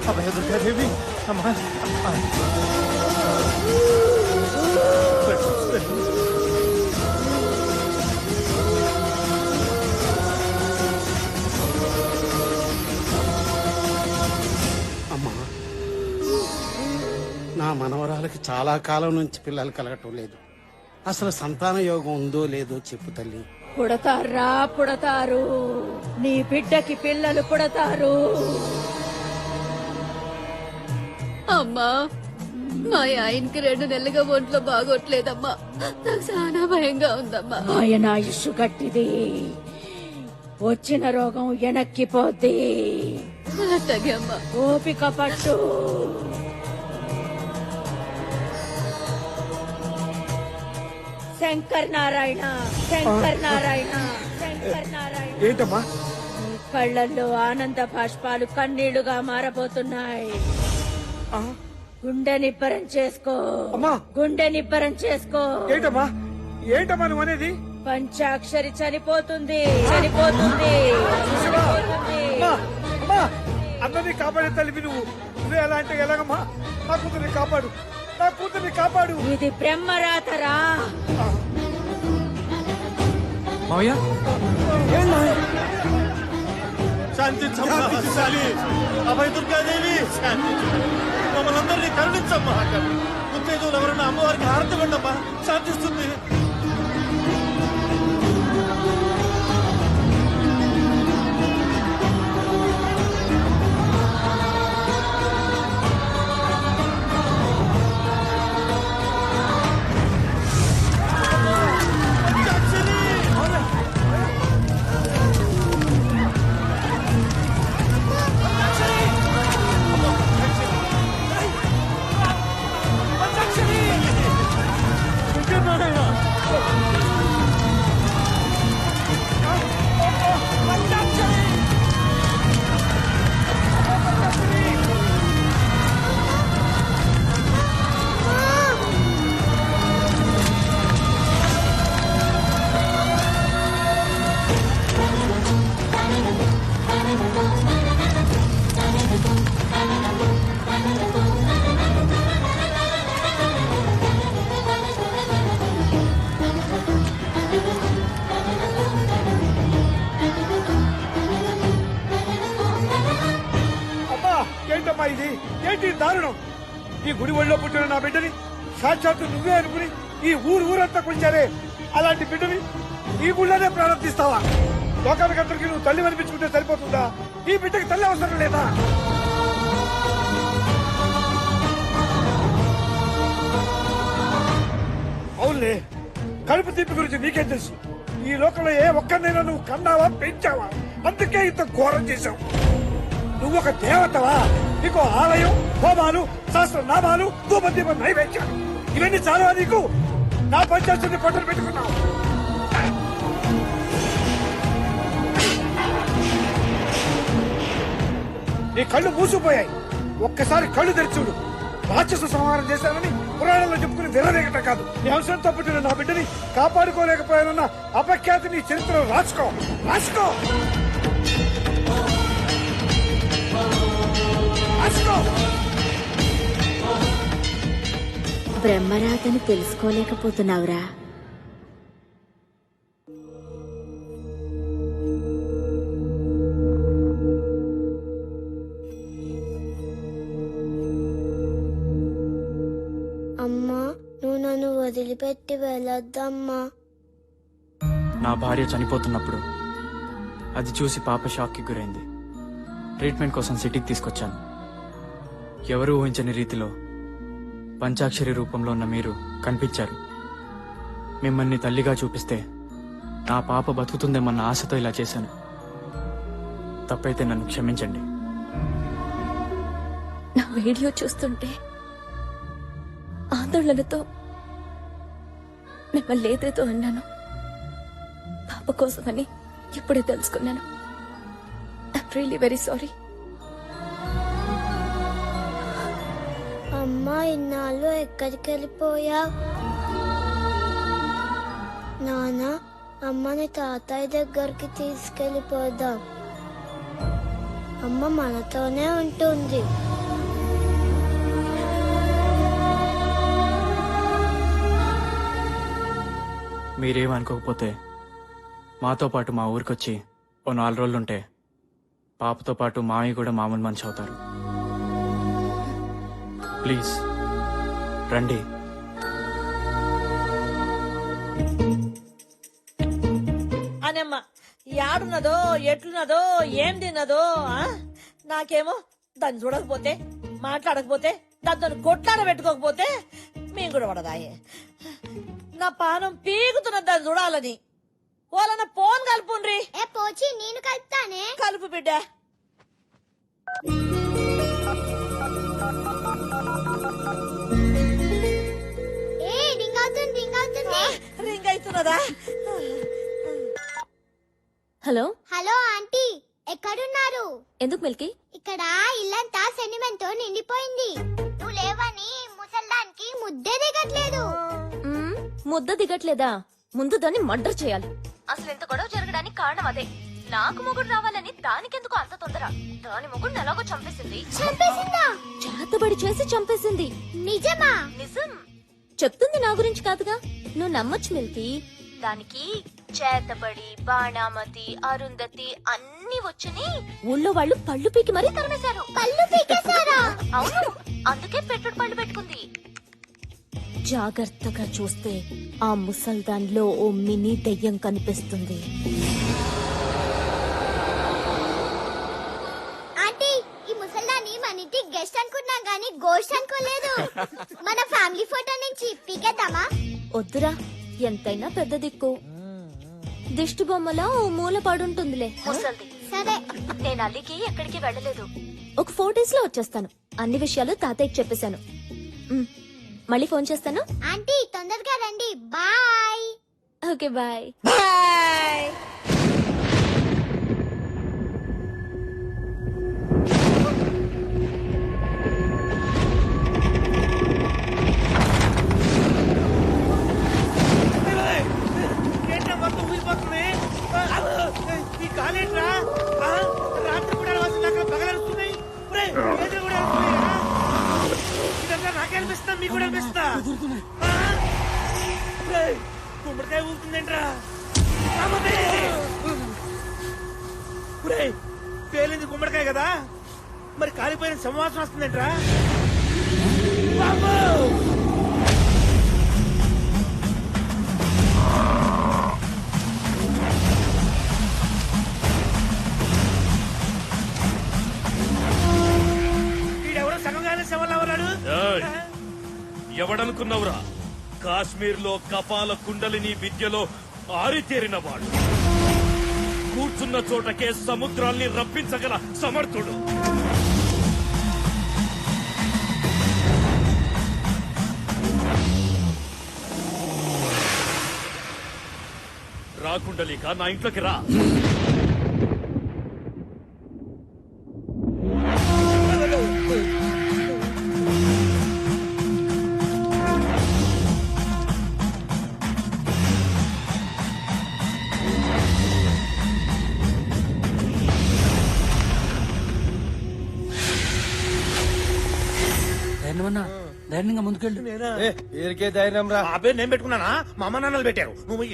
అభయ దుర్గాదేవి అమ్మా అమ్మా, నా మనవరాలకి చాలా కాలం నుంచి పిల్లలు కలగటం లేదు. అసలు సంతాన యోగం ఉందో లేదో చెప్పు తల్లి. పుడతారా పుడతారు, నీ బిడ్డకి పిల్లలు పుడతారు. అమ్మా, మా ఆయనకి 2 నెలలుగా ఒంట్లో బాగోట్లేదమ్మా. నాకు చాలా భయంగా ఉందమ్మా. ఆయన ఆయుష్ గట్టిది, వచ్చిన రోగం వెనక్కిపోద్ది. అట్టగే అమ్మా. ఓపిక పట్టు. శంకర్ నారాయణ, శంకర్ నారాయణ, శంకర్ నారాయణ. ఏంటమ్మా? నీ కళ్ళల్లో ఆనంద బాష్పాలు కన్నీళ్లుగా మారబోతున్నాయి. గుండె నిబ్బరం చేసుకో, గుండె నిబ్బరం చేసుకో. ఏంటమ్మా ఏంటమ్మా నువ్వు అనేది? పంచాక్షరి చనిపోతుంది, చనిపోతుంది, చనిపోతుంది. అమ్మా, అందరినీ కాపాడే తల్లివి నువ్వు. నువ్వే ఎలా అంటే ఎలాగమ్మా? నా కూతుర్ని కాపాడు, నా కూతుర్ని కాపాడు. ఇది బ్రహ్మరాతరా. మావయ్య శాంతించమ్మా శాలి. అభయ దుర్గాదేవి శాంతించు, మమ్మల్ని అందరినీ కరుణించమ్మా. ఉత్తేజులు ఎవరన్నా అమ్మవారికి హారతి ఇవ్వండమ్మా, శాంతిస్తుంది. ఏంటమ్మా ఇది? ఏంటి దారుణం? ఈ గుడి ఒళ్ళో పుట్టిన నా బిడ్డని సాక్షాత్తు నువ్వే అనుకుని ఈ ఊరంతా కొలిచారే, అలాంటి బిడ్డని ఈ గుళ్ళోనే ప్రారంభిస్తావా? లోకానికందరికీ నువ్వు తల్లి అనిపించుకుంటే సరిపోతుందా? ఈ బిడ్డకి తల్లి అవసరం లేదా? అవునులే, కడుపు తీపి గురించి నీకేం తెలుసు? ఈ లోకంలో ఏ ఒక్కరినైనా నువ్వు కన్నావా, పెంచావా? అందుకే ఇంత ఘోరం చేశావు. నువ్వు ఒక దేవతవా? నీకు ఆలయం, హోమాలు, సహస్రనామాలు, ధూపదీప నైవేద్యాలు ఇవన్నీ చాలా నీకు? నా పంచాయతీని పట్టలు పెట్టుకున్నావు. నీ కళ్ళు మూసిపోయాయి. ఒక్కసారి కళ్ళు తెరిచుడు. రాక్షస సంహారం చేశానని పురాణంలో చెప్పుకుని విరవేగటం కాదు. నీ అంశంతో పుట్టిన నా బిడ్డని కాపాడుకోలేకపోయానన్న అపఖ్యాతి నీ చరిత్రలో రాసుకో, రాసుకో. బ్రహ్మరాతని తెలుసుకోలేకపోతున్నావురా. అమ్మా, నువ్వు నన్ను వదిలిపెట్టి వెళ్ళొద్దమ్మా. నా భార్య చనిపోతున్నప్పుడు అది చూసి పాప షాక్ కి గురైంది. ట్రీట్మెంట్ కోసం సిటీకి తీసుకొచ్చాను. ఎవరు ఊహించని రీతిలో పంచాక్షరి రూపంలో ఉన్న మీరు కనిపించారు. మిమ్మల్ని తల్లిగా చూపిస్తే నా పాప బతుకుతుందేమన్న ఆశతో ఇలా చేశాను. తప్పైతే నన్ను క్షమించండి. నా వీడియో చూస్తుంటే ఆందోళనతో మిమ్మల్ని ఏదేదో అన్నాను. పాప కోసమని ఇప్పుడే తెలుసుకున్నాను. I'm really very sorry. అమ్మా, ఇన్నాళ్ళు ఎక్కడికి వెళ్ళిపోయావు? నాన్న, అమ్మని తాతయ్య దగ్గరికి తీసుకెళ్ళిపోదాం. అమ్మ మనతోనే ఉంటుంది. మీరేమనుకోకపోతే మాతో పాటు మా ఊరికొచ్చి ఓ 4 రోజులుంటే పాపతో పాటు మామయ్య కూడా మామూలు మనిషి అవుతారు. ప్లీజ్ రండి. అనమ్మ యాడున్నదో ఎట్లున్నదో ఏం తిన్నదో నాకేమో దాన్ని చూడకపోతే మాట్లాడకపోతే దాంతో కొట్లాడ పెట్టుకోకపోతే మేము కూడా పడదాయే. నా పానం పీగుతున్నది దాన్ని చూడాలని. వాళ్ళన్న ఫోన్ కలుపుండ్రి. ఏ పోచి నేను కలుపుతానే. కలుపు బిడ్డ. ఏ రింగ్ అవుతుంది రింగ్ అవుతుంది. రింగ్ అవుతున్నదా? హలో హలో ఆంటీ, ఎక్కడున్నారు? ఎందుకు మిల్కీ? ఇక్కడ ఇల్లంతా సెంటిమెంట్ తో నిండిపోయింది. నువ్వు లేవని ముసల్దానికి ముద్దే దిగట్లేదు. ముద్ద దిగట్లేదా? ముందు దాన్ని మర్డర్ చేయాలి. అసలు ఎంత గొడవ జరగడానికి కారణం అదే. నాకు మొగుడు రావాలని దానికెందుకు అంత తొందర? దాని మొగుడు ఎలాగో చంపేసింది. చంపేసిందా? చేతబడి చేసి చంపేసింది. నిజమా? నిజం. చెప్తుంది నా గురించి కాదుగా, నువ్వు నమ్మొచ్చు మిల్కీ. దానికి చేతబడి, బాణామతి, అరుంధతి అన్ని వచ్చని ఊళ్ళో వాళ్ళు పళ్ళు పీకి మరీ తరిమేశారు. పళ్ళు పీకేశారా? అవును, అందుకే పెట్టుడు పళ్ళు పెట్టుకుంది. జాగ్రత్తగా చూస్తే ఆ ముసల్దాన్లో ఓ మినీ దెయ్యం కనిపిస్తుంది. ఆంటీ, ఈ ముసల్దాన్ని మన ఇంటి గెస్ట్ అనుకున్నాం గానీ గోస్ట్ అనుకోలేదు. మన ఫ్యామిలీ ఫోటో నుంచి పీకేద్దామా? వద్దురా, ఎంతైనా పెద్ద దిక్కు. దిష్టి బొమ్మలా ఓ మూల పడుంటుందిలే ముసల్ది. సరే, నేను అల్లికి ఎక్కడికి వెళ్ళలేదు. ఒక 4 days లో వచ్చేస్తాను. అన్ని విషయాలు తాతయ్యకి చెప్పేశాను. మళ్ళీ ఫోన్ చేస్తాను. ఆంటీ తొందరగా రండి. బాయ్. Okay bye. బాయ్. ఏంటా మొత్తం ఊరిపోతుంది? ఈ కాలేట్రా రాత్రి కూడా అక్కడ పగలరుస్తున్నాయి. కూడా ఇదంతా నాకే అనిపిస్తా, మీకు కూడా అనిపిస్తా. గుమ్మడికాయ ఊరుతుందేంట్రా? పేలింది గుమ్మడికాయ కదా, మరి కాలిపోయిన సంవాసన వస్తుందేంట్రా? వీడెవరో సగంగానే శవంలా ఉన్నాడు. ఎవడనుకున్నావురా? కాశ్మీర్ లో కపాల కుండలిని విద్యలో ఆరితేరిన వాడు. కూర్చున్న చోటకే సముద్రాల్ని రప్పించగల సమర్థుడు. రా కుండలిక, నా ఇంట్లోకి రా. ధైర్యంగా ముందుకెళ్ళు. పేరుకే ధైర్యం రా. ఆ పేరు నేను పెట్టుకున్నానా? మా అమ్మ నాన్నలు పెట్టారు. నువ్వు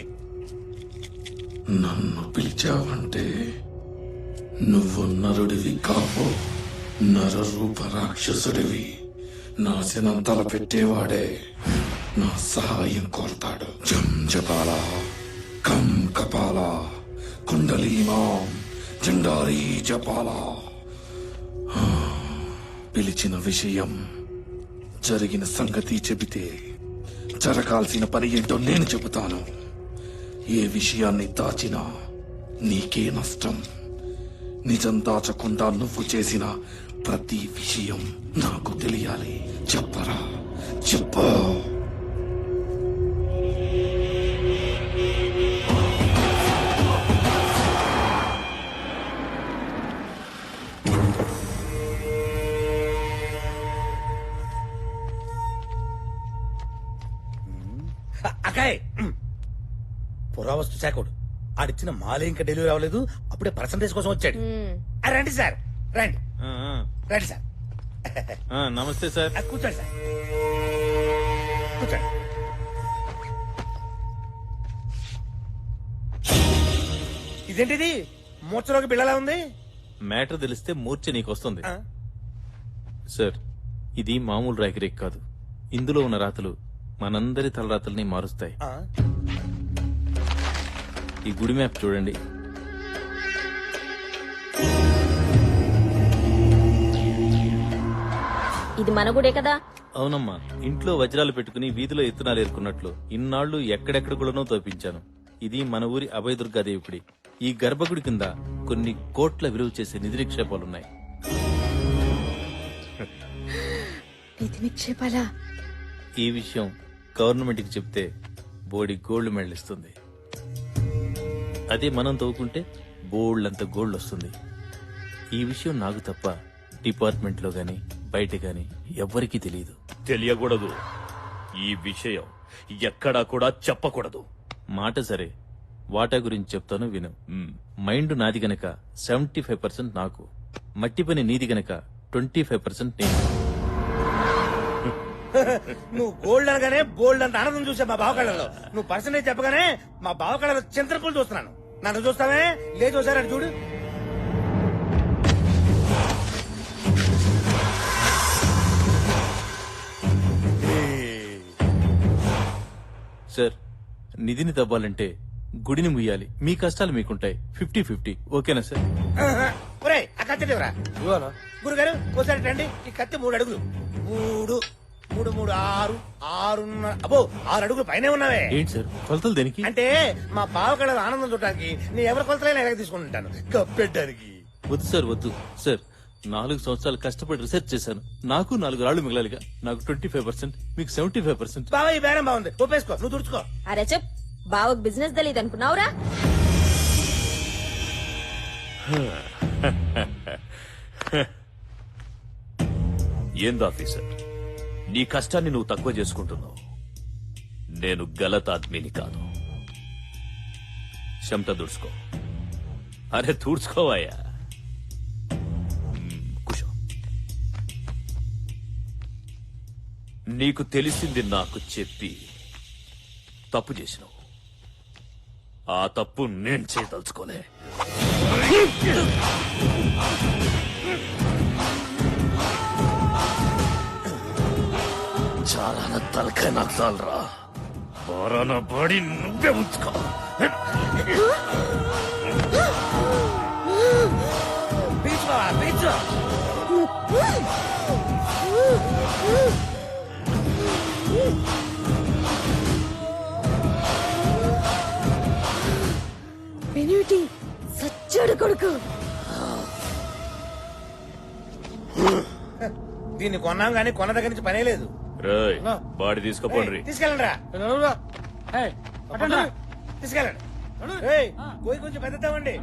నన్ను పిలిచావంటే నువ్వు నరుడివి కావు, నరరూప రాక్షసుడివి. నాశనం తలపెట్టేవాడే నా సహాయం కోరతాడు. జం జపాల కం కపాల కుండలీమాం జండారీ జపాల. పిలిచిన విషయం, జరిగిన సంగతి చెబితే జరగాల్సిన పని ఏంటో నేను చెబుతాను. ఏ విషయాన్ని దాచినా నీకే నష్టం. నిజం దాచకుండా నువ్వు చేసిన ప్రతి విషయం నాకు తెలియాలి. చెప్పరా, చెప్పు. అకాయ్ పురావస్తు శాఖడు ఆడిచ్చిన మాలే ఇంకా డెలివరీ అవ్వలేదు. అప్పుడే పర్సంటేజ్ కోసం వచ్చాడు. రండి సార్. రండి రండి సార్. నమస్తే సార్. కూర్చోండి సార్, కూర్చోండి. ఇదేంటిది మూర్చలోకి బిళ్ళలా ఉంది? మ్యాటర్ తెలిస్తే మూర్ఛ నీకొస్తుంది సార్. ఇది మామూలు రాకిరేక్ కాదు. ఇందులో ఉన్న రాతలు మనందరి తలరాతల్ని మారుస్తాయి. ఈ గుడి మ్యాప్ చూడండి. ఇది మన గుడే కదా? అవునమ్మా, ఇంట్లో వజ్రాలు పెట్టుకుని వీధిలో ఎత్తునాలు ఏరుకున్నట్లు ఇన్నాళ్లు ఎక్కడెక్కడ కూడానో తోపించాను. ఇది మన ఊరి అభయదుర్గాదేవి గుడి. ఈ గర్భగుడి కింద కొన్ని కోట్ల విలువ చేసే నిధి నిక్షేపాలున్నాయి. నిధి నిక్షేపాలా? ఈ విషయం గవర్నమెంట్ కి చెప్తే బోడి గోల్డ్ మెడల్ ఇస్తుంది. అదే మనం తవ్వుకుంటే బోల్డ్ అంత గోల్డ్ వస్తుంది. ఈ విషయం నాకు తప్ప డిపార్ట్మెంట్ లో గాని బయట గాని ఎవ్వరికీ తెలియదు. తెలియకూడదు. ఈ విషయం ఎక్కడా కూడా చెప్పకూడదు. మాట సరే, వాటా గురించి చెప్తాను విను. మైండ్ నాది గనక 75% నాకు, మట్టి పని నీది గనక 25% నేను. నువ్వు గోల్డ్ అనగానే బోల్డ్ అంత ఆనందం చూసా మా బావ కళ్ళలో. నువ్వు పర్సనేజ్ చెప్పగానే మా బావ కళ్ళలో చింతపూలు చూస్తున్నాను. నన్ను చూస్తావే? లేదు ఒకసారి అటు చూడు. సార్, నిధిని తవ్వాలంటే గుడిని ముయ్యాలి. మీ కష్టాలు మీకుంటాయి. 50-50 ఓకేనా సార్? ఒరేయ్, ఆ కత్తి ఎవరా? గురుగారు ఒకసారి రండి. ఈ కత్తి 3 అడుగులు. 3 3 3 6 6 అబ్బో 6 అడుగులు పైనే ఉన్నావే. ఏంటి సార్ కొలతలు దేనికి? అంటే మా బావ కళ ఆనందం చూడటానికి నీ ఎవరి కొలతలైనా ఎలాగ తీసుకుంటాను కప్పెట్టడానికి. వద్దు సార్, వద్దు సార్. 4 సంవత్సరాలు కష్టపడి రిసెర్చ్ చేశాను. నాకు 4 రాళ్లు మిగలాలిగా. నాకు 25%, మీకు 75%. బావ ఈ బేరం బాగుంది, ఒప్పేసుకో. నువ్వు తుడుచుకో. అరే చెప్, బావకు బిజినెస్ తెలియదు అనుకున్నావురా? ఏంది ఆఫీసర్, నీ కష్టాన్ని నువ్వు తక్కువ చేసుకుంటున్నావు. నేను గలత్ ఆద్మీని కాదు. చెమట దుడుచుకో. అరే తుడుచుకోవాయా. కూర్చో. నీకు తెలిసింది నాకు చెప్పి తప్పు చేసినావు. ఆ తప్పు నేను చేయదలుచుకోలే. చాలా తలకాయ నాకు చాలరా. బారాన బాడీ నువ్వే ఉంచుకో. బీచ్ బావా, బీచ్. బెనివిటీ సచ్చాడు కొడుకు. దీన్ని కొన్నాం గానీ కొన్న దగ్గర నుంచి పనే లేదు. రేయ్, బాడీ తీసుకోపోండి. తీసుకెళ్ళండి రా. తీసుకెళ్ళండి. ఏయ్, పోయి కొంచెం పెద్దతామండి.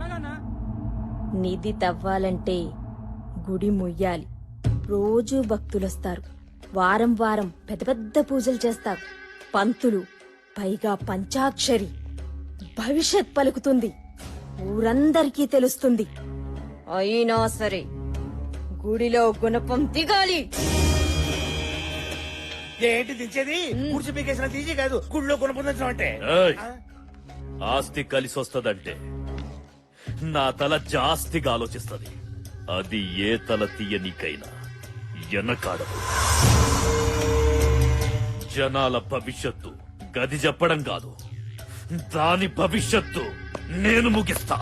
నిధి తవ్వాలంటే గుడి ముయ్యాలి. రోజూ భక్తులొస్తారు. వారం వారం పెద్ద పెద్ద పూజలు చేస్తారు. పంతులు, పైగా పంచాక్షరి. భవిష్యత్ పలుకుతుంది. ఊరందరికీ తెలుస్తుంది. అయినా సరే గుడిలో గుణపం దిగాలి. ఏంటి దించేది? కూర్చి పీకేసిన తీసి కాదు, గుడిలో కొనుక్కుందాం అంటే. ఏయ్, ఆస్తి కలిసి వస్తదంటే నా తల జాస్తిగా ఆలోచిస్తది. అది ఏ తల తీయనికైనా ఎనకాడదు. జనాల భవిష్యత్తు గది చెప్పడం కాదు, దాని భవిష్యత్తు నేను ముగిస్తా.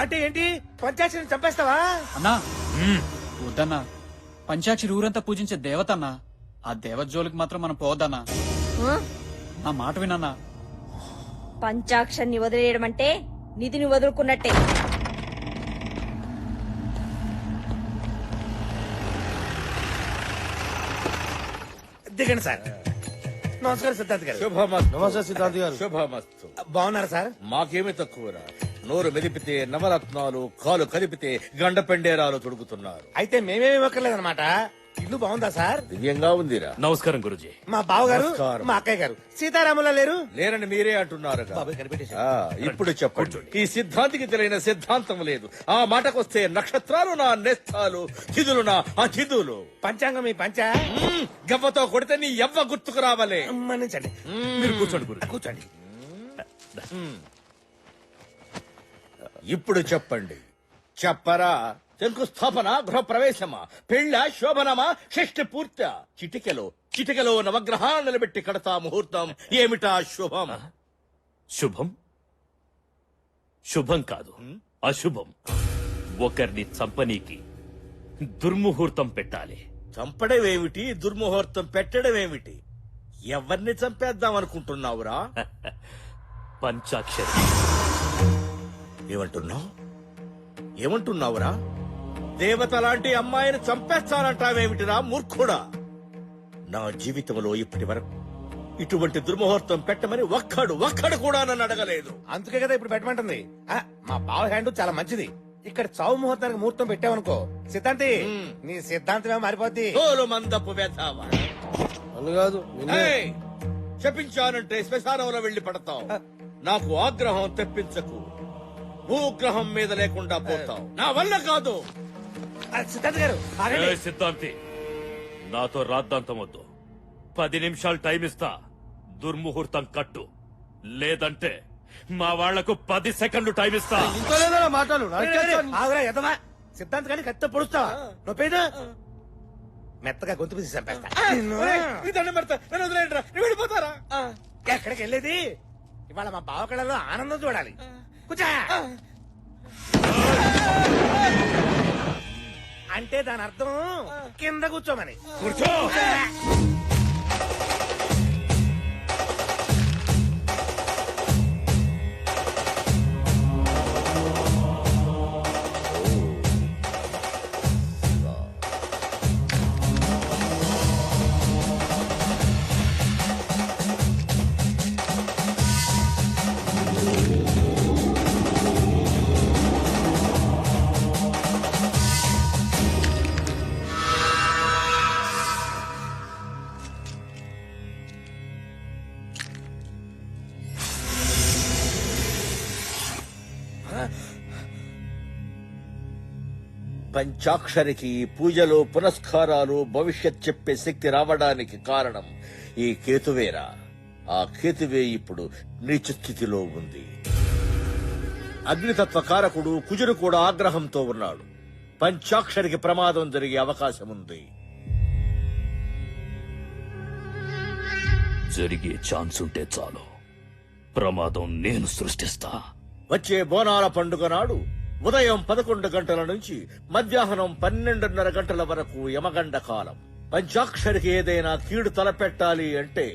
అంటే ఏంటి? పంచాక్షరిని చంపేస్తావా? అన్నా వద్దన్నా. పంచాక్షరి ఊరంతా పూజించే దేవతన్నా. ఆ దేవత జోలికి మాత్రం మనం పోవద్దన్నా. నా మాట వినన్నా. పంచాక్షరిని వదిలేయడం అంటే నిధిని వదులుకున్నట్టే. దిగండి సార్. నమస్కారం సిద్ధార్థ్ గారు. శుభమస్తు. నమస్తే సిద్ధార్థ్ గారు. శుభమస్తు. బాగున్నారా సార్? మాకేమీ తక్కువరా. నోరు మెదిపితే నవరత్నాలు, కాలు కలిపితే గండ పెండేరాలు తొడుగుతున్నారు. అయితే మేమేమి ఇవ్వక్కర్లేదన్నమాట. ఇల్లు బాగుందా సార్? దివ్యంగా ఉందిరా. నమస్కారం గురుజీ. మా బావగారు నమస్కారం. మా అక్కయ్య గారు సీతారాములా లేరు? లేరని మీరే అంటున్నారు. బాబాయ్ కనిపెట్టేశారు. ఇప్పుడు చెప్పండి. ఈ సిద్ధాంతికి తెలియని సిద్ధాంతం లేదు. ఆ మాటకొస్తే నక్షత్రాలు నా నేస్తాలు, తిథులు నా అతిథులు. పంచాంగం మీ పంచ గవ్వతో కొడితే నీ ఎవ్వ గుర్తుకు రావాలే. మన్నించండి. మీరు కూర్చోండి గురు. కూర్చోండి. ఇప్పుడు చెప్పండి. చెప్పరా. శంకుస్థాపన, గృహప్రవేశమా, పెళ్ళ, శోభనమా, షష్ఠి పూర్త? చిటికెలో నవగ్రహాలు నిలబెట్టి కడతా ముహూర్తం. ఏమిటా శుభం? శుభం శుభం కాదు, అశుభం. ఒకరిని చంపనీకి దుర్ముహూర్తం పెట్టాలి. చంపడమేమిటి, దుర్ముహూర్తం పెట్టడమేమిటి? ఎవరిని చంపేద్దాం అనుకుంటున్నావురా? పంచాక్షరి. ఏమంటున్నావురా? దేవత లాంటి అమ్మాయిని చంపేస్తానంటావేమిటిరా మూర్ఖుడా? నా జీవితంలో ఇప్పటి వరకు ఇటువంటి దుర్ముహూర్తం పెట్టమని ఒక్కడు కూడా నన్ను అడగలేదు. అందుకే కదా ఇప్పుడు పెట్టమంటుంది. మా బావ హ్యాండ్ చాలా మంచిది. ఇక్కడ చావు ముహూర్తానికి ముహూర్తం పెట్టావనుకో సిద్ధాంతి, నీ సిద్ధాంతమే మారిపోద్ది. తోలు మందపు వేతావా చెప్పించానంటే శ్మశానంలో వెళ్లి పడతావు. నాకు ఆగ్రహం తెప్పించకు. భూగ్రహం మీద లేకుండా పోతావు. నా వల్ల కాదు. సిద్ధాంతి గారు ఏయ్ సిద్ధాంతి, నాతో రాద్దాంతం వద్దు. 10 నిమిషాలు టైం ఇస్తా. దుర్ముహూర్తం కట్టు, లేదంటే మా వాళ్లకు 10 సెకండ్లు టైం ఇస్తా. మాటలు ఆగురా ఎదవా. సిద్ధాంతి కానీ కత్తి పొడుస్తావా? నొప్పేదా? మెత్తగా గొంతు పిసి చంపేస్తా. వెళ్ళిపోతారా? ఎక్కడికి వెళ్ళేది? ఇవాళ మా బావ కళలో ఆనందం చూడాలి. కూర్చో. అంటే దాని అర్థం కింద కూర్చోమని. కూర్చో. పంచాక్షరికి పూజలు, పునస్కారాలు, భవిష్యత్ చెప్పే శక్తి రావడానికి కారణం ఈ కేతువేరా. ఆ కేతువే ఇప్పుడు నీచ స్థితిలో ఉంది. అగ్నితత్వ కారకుడు కుజుడు కూడా ఆగ్రహంతో ఉన్నాడు. పంచాక్షరికి ప్రమాదం జరిగే అవకాశం ఉంది. జరిగే ఛాన్స్ ఉంటే చాలు, ప్రమాదం నేను సృష్టిస్తా. వచ్చే బోనాల పండుగ నాడు ఉదయం 11 గంటల నుంచి మధ్యాహ్నం 12:30 గంటల వరకు యమగండ కాలం. పంచాక్షరికి ఏదైనా కీడు తలపెట్టాలి అంటే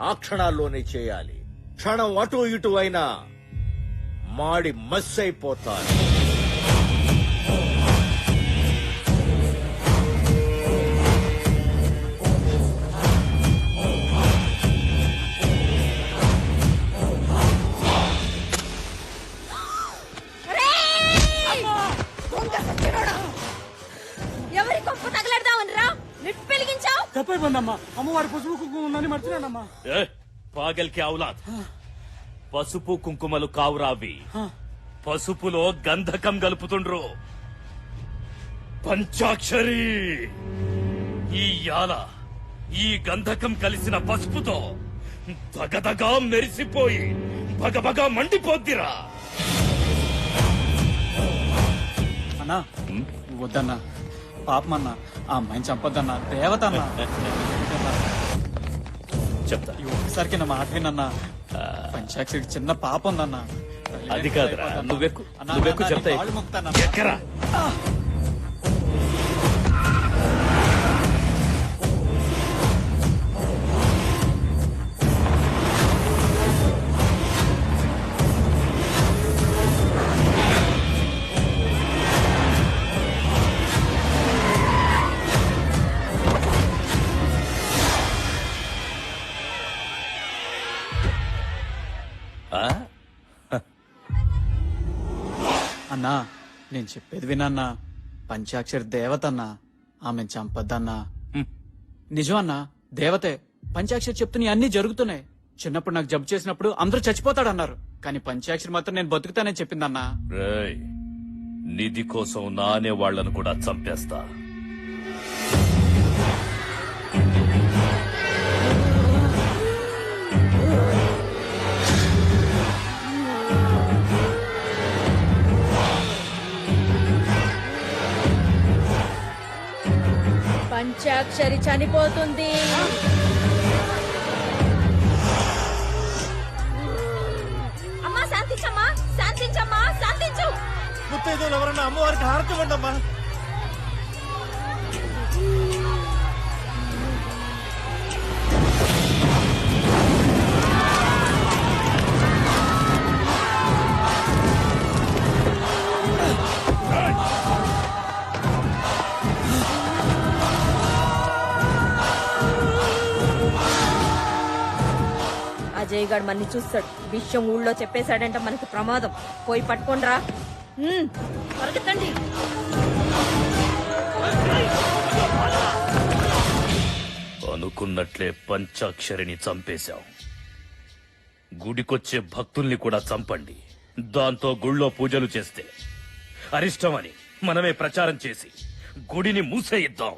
ఆ క్షణాల్లోనే చేయాలి. క్షణం అటు ఇటు అయినా మాడి మస్సైపోతారు. ఎవరి కొప్పు తగలడదామని రా నిప్పు వెలిగించావు. తప్పైపోయిందమ్మా. అమ్మవారి పసుపు కుంకుమ ఉందని మర్చిపోయానమ్మా. పాగల్కి ఔలాద్. పసుపు కుంకుమలు కావురావి. పసుపులో గంధకం గలుపుతుండ్రు. పంచాక్షరి, ఈ యాల ఈ గంధకం కలిసిన పసుపుతో దగదగా మెరిసిపోయి బగబగా మండిపోద్దిరా. అన్నా వద్దన్నా, పాపమన్నా. ఆ అమ్మాయిని చంపొద్దన్నా. దేవత అన్నా. చెప్తా. ఒకసారికి నా మాట వినన్నా. పంచాక్షరికి చిన్న పాప ఉందన్నా. అది కాదురా, నువ్వెక్కు చెప్తా. ఎక్కరా? అన్నా నేను చెప్పేది వినన్నా. పంచాక్షరి దేవతన్నా. ఆమెను చంపద్దన్నా. నిజం అన్నా, దేవతే. పంచాక్షరి చెప్తున్నా అన్ని జరుగుతున్నాయి. చిన్నప్పుడు నాకు జబ్బు చేసినప్పుడు అందరూ చచ్చిపోతాడన్నారు, కానీ పంచాక్షరి మాత్రం నేను బతుకుతానని చెప్పిందన్నా. రేయ్, నిధి కోసం నానే వాళ్లను కూడా చంపేస్తా. పంచాక్షరి చనిపోతుంది. అమ్మా శాంతించమ్మా, శాంతించమ్మా, శాంతించు. ముత్తైదువులు ఎవరన్నా అమ్మవారికి హారతి ఇవ్వండి అమ్మా. అజయ్ గారు మన్ని చూస్తాడు. విషయం ఊళ్ళో చెప్పేశాడంటే మనకి ప్రమాదం. పోయి పట్టుకోండిరా. పరిగెత్తండి. అనుకున్నట్లే పంచాక్షరిని చంపేశాం. గుడికొచ్చే భక్తుల్ని కూడా చంపండి. దాంతో గుళ్ళో పూజలు చేస్తే అరిష్టమని మనమే ప్రచారం చేసి గుడిని మూసేయిద్దాం.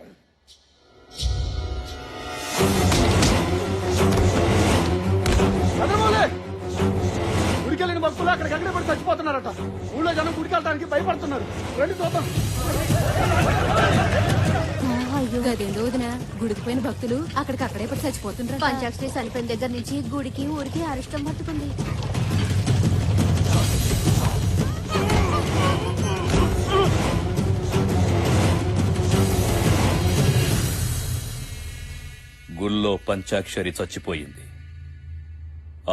గుడికెళ్ళిన భక్తులు అక్కడికి ఎక్కడ పడి చచ్చిపోతున్నారట. ఊళ్ళో జనం గుడికెళ్ళడానికి భయపడుతున్నారు. రండి చూద్దాం. గదేందో వదినా, గుడికి పోయిన భక్తులు అక్కడికి అక్కడే పడి చచ్చిపోతున్నారు. పంచాక్షరి చనిపోయిన దగ్గర నుంచి గుడికి ఊరికి అరిష్టం పట్టుకుంది. గుళ్ళో పంచాక్షరి చచ్చిపోయింది.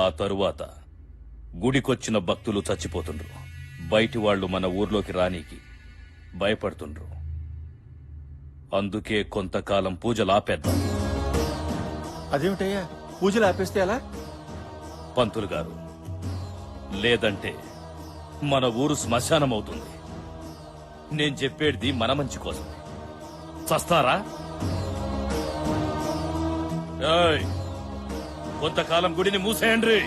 ఆ తరువాత గుడికొచ్చిన భక్తులు చచ్చిపోతుండ్రు. బయటి వాళ్లు మన ఊర్లోకి రానీకి భయపడుతుండ్రు. అందుకే కొంతకాలం పూజలు ఆపేద్దాం. అదేమిటయ్యా, పూజలు ఆపేస్తే ఎలా? పంతులు గారు, లేదంటే మన ఊరు శ్మశానం అవుతుంది. నేను చెప్పేది మన మంచి కోసం. చస్తారా? ఏయ్, కొంతకాలం గుడిని మూసేయండి.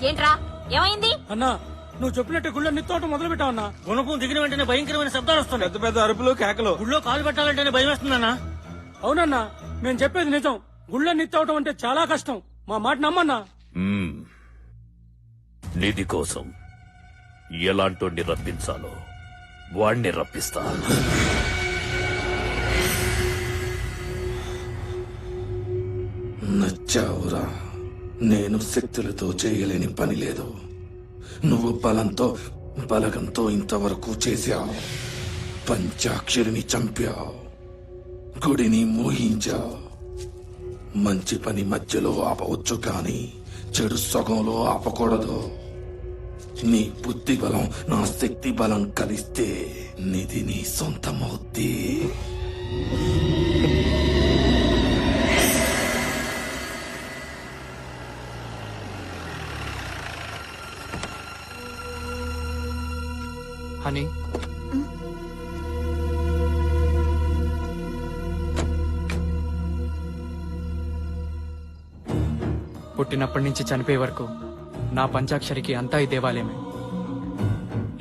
ఏంట్రా, ఏమైంది? అన్నా, నువ్వు చెప్పినట్టు గుళ్ళో నిత్తోటం మొదలు పెట్టావన్నా. గుణపం దిగిన వెంటనే భయంకరమైన శబ్దాలు వస్తున్నాయి. పెద్ద పెద్ద అరుపులు, కేకలు. గుళ్ళో కాలు పెట్టాలంటేనే భయం వేస్తుందన్నా. అవునన్నా, నేను చెప్పేది నిజం. గుళ్ళో నిత్తవటం అంటే చాలా కష్టం. మా మాట నమ్మన్నా. నిధి కోసం ఎలాంటి రప్పించాలో వాణ్ణి రప్పిస్తా. నచ్చావురా. నేను శక్తులతో చేయలేని పని లేదు. నువ్వు బలంతో బలగంతో ఇంతవరకు చేశావు. పంచాక్షరిని చంపావు, గుడిని మోహించావు. మంచి పని మధ్యలో ఆపవచ్చు కానీ చెడు సగంలో ఆపకూడదు. నీ బుద్ధి బలం నా శక్తి బలం కలిస్తే నిధి నీ సొంతమవుద్ది. హనీ, పుట్టినప్పటి నుంచి చనిపోయే వరకు నా పంచాక్షరికి అంతా ఈ దేవాలయమే.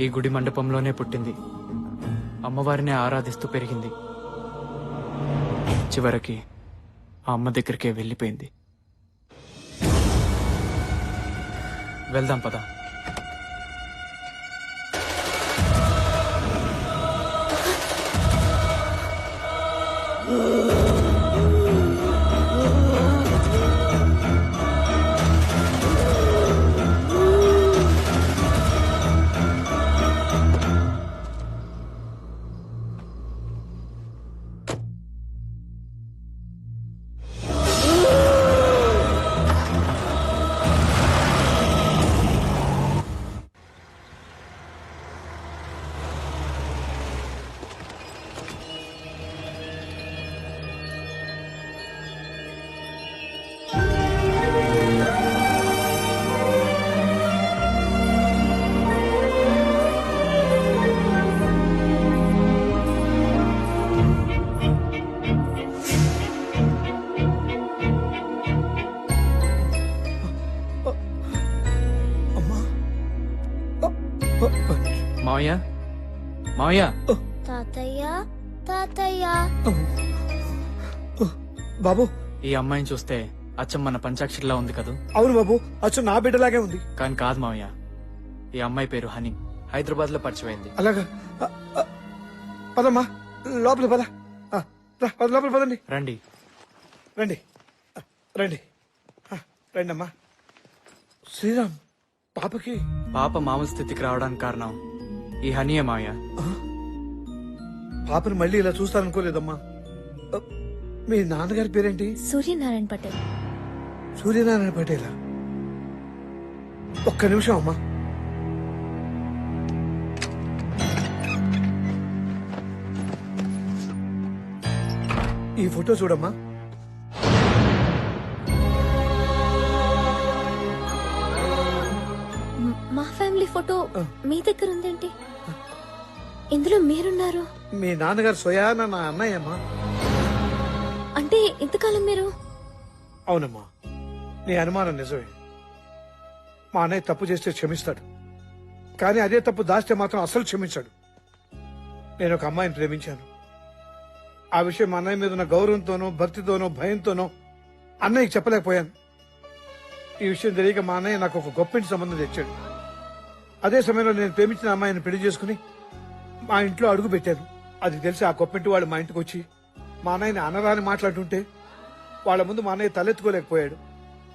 ఈ గుడి మండపంలోనే పుట్టింది. అమ్మవారిని ఆరాధిస్తూ పెరిగింది. చివరికి ఆ అమ్మ దగ్గరికే వెళ్ళిపోయింది. వెళ్దాం పద. మావయ్య మావయ్య తాతయ్య తాతయ్య బాబు ఈ అమ్మాయిని చూస్తే అచ్చం మన పంచాక్షరిలా ఉంది కదూ? అవును బాబు, అచ్చు నా బిడ్డలాగే ఉంది. కానీ కాదు మావయ్య, ఈ అమ్మాయి పేరు హనీ, హైదరాబాద్ లో పరిచయమైంది. అలాగా పదమ్మా, లోపల పద. లోపల పదండి. రండి రండి రండి రండి అమ్మా. శ్రీరామ్, పాపకి పాప మామూలు స్థితికి రావడానికి కారణం ఈ హనీయే మావయ్య. పాపని మళ్ళీ ఇలా చూస్తారనుకోలేదమ్మా. మీ నాన్నగారి పేరేంటి? సూర్యనారాయణ పటేల్. సూర్యనారాయణ పటేలా? ఒక్క నిమిషం అమ్మా. ఈ ఫోటో చూడమ్మా. మా ఫ్యామిలీ ఫోటో మీ దగ్గర ఉందేంటి? ఇందులో మీరున్నారు. మీ నాన్నగారు స్వయాన నా అన్నయ్యమ్మా. అంటే ఇంతకాలం మీరు? అవునమ్మా, నీ అనుమానం నిజమే. మా అన్నయ్య తప్పు చేస్తే క్షమిస్తాడు, కానీ అదే తప్పు దాస్తే మాత్రం అసలు క్షమించాడు. నేను ఒక అమ్మాయిని ప్రేమించాను. ఆ విషయం మా అన్నయ్య మీద ఉన్న గౌరవంతోనో భక్తితోనో భయంతోనో అన్నయ్యకి చెప్పలేకపోయాను. ఈ విషయం తెలియక మా అన్నయ్య నాకు ఒక గొప్పింటి సంబంధం తెచ్చాడు. అదే సమయంలో నేను ప్రేమించిన అమ్మాయిని పెళ్లి చేసుకుని మా ఇంట్లో అడుగు పెట్టాను. అది తెలిసి ఆ గొప్పింటి వాళ్ళు మా ఇంటికి వచ్చి మా అన్నయ్యని అనరాని మాట్లాడుతుంటే వాళ్ళ ముందు మా అన్నయ్య తలెత్తుకోలేకపోయాడు.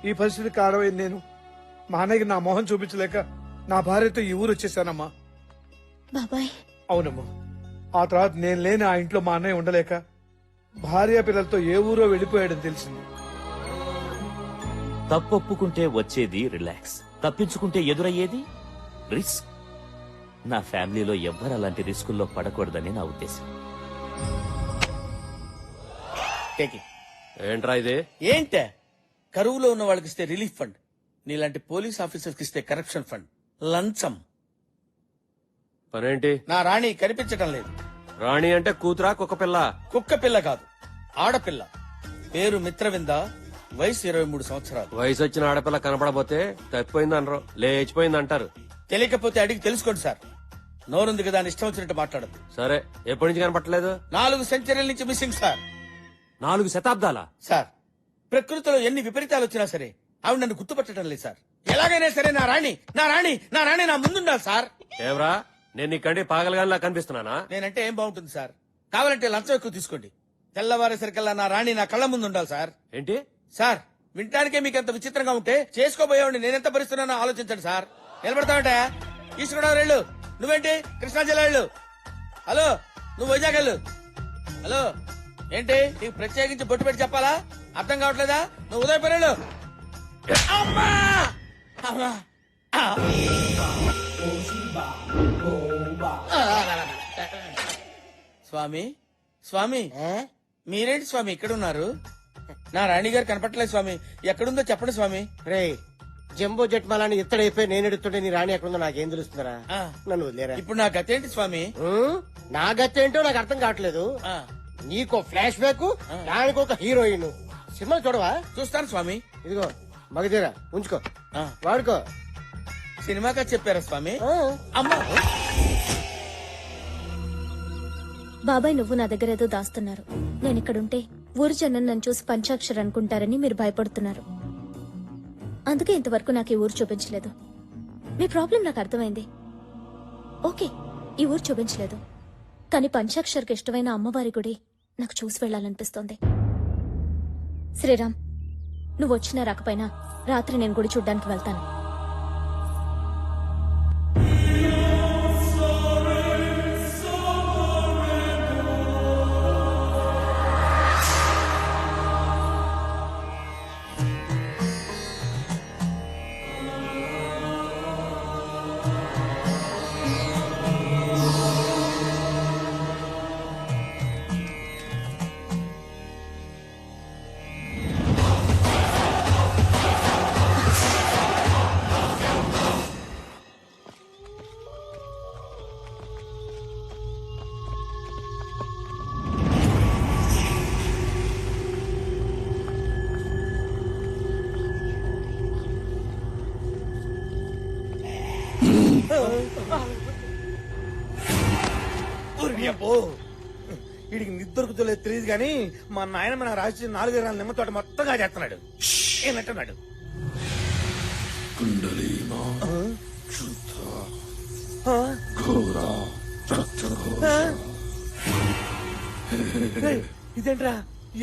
ఈ పరిస్థితి కారణమైన నేను మా అన్నయ్యకి నా మొహం చూపించలేక నా భార్యతో ఈ ఊరు వచ్చేసానమ్మా. బాబాయ్. అవునమ్మా. ఆ తర్వాత నేను లేని ఆ ఇంట్లో మా అన్నయ్య ఉండలేక భార్య పిల్లలతో ఏ ఊరో వెళ్ళిపోయాడని తెలిసింది. తప్పొప్పుకుంటే వచ్చేది రిలాక్స్, తప్పించుకుంటే ఎదురయ్యేది రిస్క్. నా ఫ్యామిలీలో ఎవ్వరు అలాంటి రిస్కుల్లో పడకూడదని నా ఉద్దేశం. ఏంట్రా ఇది? ఏంటే కరువులో ఉన్న వాళ్ళకి ఇస్తే రిలీఫ్ ఫండ్, నీలాంటి పోలీస్ ఆఫీసర్కి ఇస్తే కరప్షన్ ఫండ్, లంచం. పనేంటి? నా రాణి కనిపించడం లేదు. రాణి అంటే కూతురా కుక్క పిల్ల? కుక్క పిల్ల కాదు, ఆడపిల్ల. పేరు మిత్రవింద, వయసు 23 సంవత్సరాలు. వయసు వచ్చిన ఆడపిల్ల కనపడబోతే తప్పిపోయింది అనరు, లేచిపోయింది అంటారు. తెలియకపోతే అడిగి తెలుసుకోండి సార్. నోరుంది కదా అని ఇష్టం వచ్చినట్టు మాట్లాడదు. సరే, ఎప్పటి నుంచి కనపట్టలేదు? 4 సెంచరీల నుంచి మిస్సింగ్ సార్. 4 శతాబ్దాల? సార్, ప్రకృతిలో ఎన్ని విపరీతాలు వచ్చినా సరే ఆవిడ నన్ను గుర్తుపట్టడం లేదు సార్. ఎలాగైనా సరే నా రాణి నా రాణి నా రాణి నా ముందుండాలి సార్. ఏవరా, నేను నీ కండి పాగలగానిలా కనిపిస్తున్నానా? నేనంటే ఏం బాగుంటుంది సార్? కావాలంటే లంచం ఎక్కువ తీసుకోండి. తెల్లవారేసరికల్లా నా రాణి నా కళ్ళ ముందు ఉండాలి సార్. ఏంటి సార్, వినటానికే మీకు ఎంత విచిత్రంగా ఉంటే చేసుకోబోయేవాడిని నేనెంత భరిస్తున్నానో ఆలోచించండి సార్. నిలబడతావంటే ఈస్ట్ గోదావరి వెళ్ళు, నువ్వేంటి కృష్ణా జిల్లా వెళ్ళు. హలో, నువ్వు వైజాగ్ వెళ్ళు. హలో, ఏంటి నీకు ప్రత్యేకించి బొట్టు పెట్టి చెప్పాలా? అర్థం కావట్లేదా? నువ్వు ఉదయపూర్ వెళ్ళు. అమ్మా! అమ్మా! స్వామి, స్వామి, మీరేంటి స్వామి ఇక్కడ ఉన్నారు? నా రాణి గారు కనపట్లేదు స్వామి. ఎక్కడుందో చెప్పండి స్వామి. రే, జంబో జట్మాలని ఇత్తడైపోయి నేను ఎడుతుంటే నీ రాణి ఎక్కడుందో నాకేం తెలుస్తుందరా? నన్ను వదిలేరా. ఇప్పుడు నా గతేంటి స్వామి? నా గతి ఏంటో నాకు అర్థం కావట్లేదు. నీకో ఫ్లాష్ బ్యాక్, దానికి ఒక హీరోయిన్. సినిమా చూడవా? చూస్తాను స్వామి. ఇదిగో మగధీరా, ఉంచుకో, వాడుకో. సినిమాగా చెప్పారా స్వామి? అమ్మా! బాబాయ్, నువ్వు నా దగ్గర ఏదో దాస్తున్నారు. నేను ఇక్కడుంటే ఊరు జనం నన్ను చూసి పంచాక్షరి అనుకుంటారని మీరు భయపడుతున్నారు. అందుకే ఇంతవరకు నాకు ఈ ఊరు చూపించలేదు. మీ ప్రాబ్లం నాకు అర్థమైంది. ఓకే, ఈ ఊరు చూపించలేదు, కానీ పంచాక్షరికి ఇష్టమైన అమ్మవారి గుడి నాకు చూసి వెళ్లాలనిపిస్తోంది. శ్రీరామ్, నువ్వు వచ్చినా రాకపోయినా రాత్రి నేను గుడి చూడ్డానికి వెళ్తాను. వీడికి నిద్రకుతలేదు తెలియదు కానీ మా నాయన మన రాసి 4 ఎకరాల నిమ్మ తోట మొత్తంగా చేస్తున్నాడు ఏనంటున్నాడు. కుండలీనా శుద్ధ ఘోర రక్తఘోష. ఏయ్, ఇదేంట్రా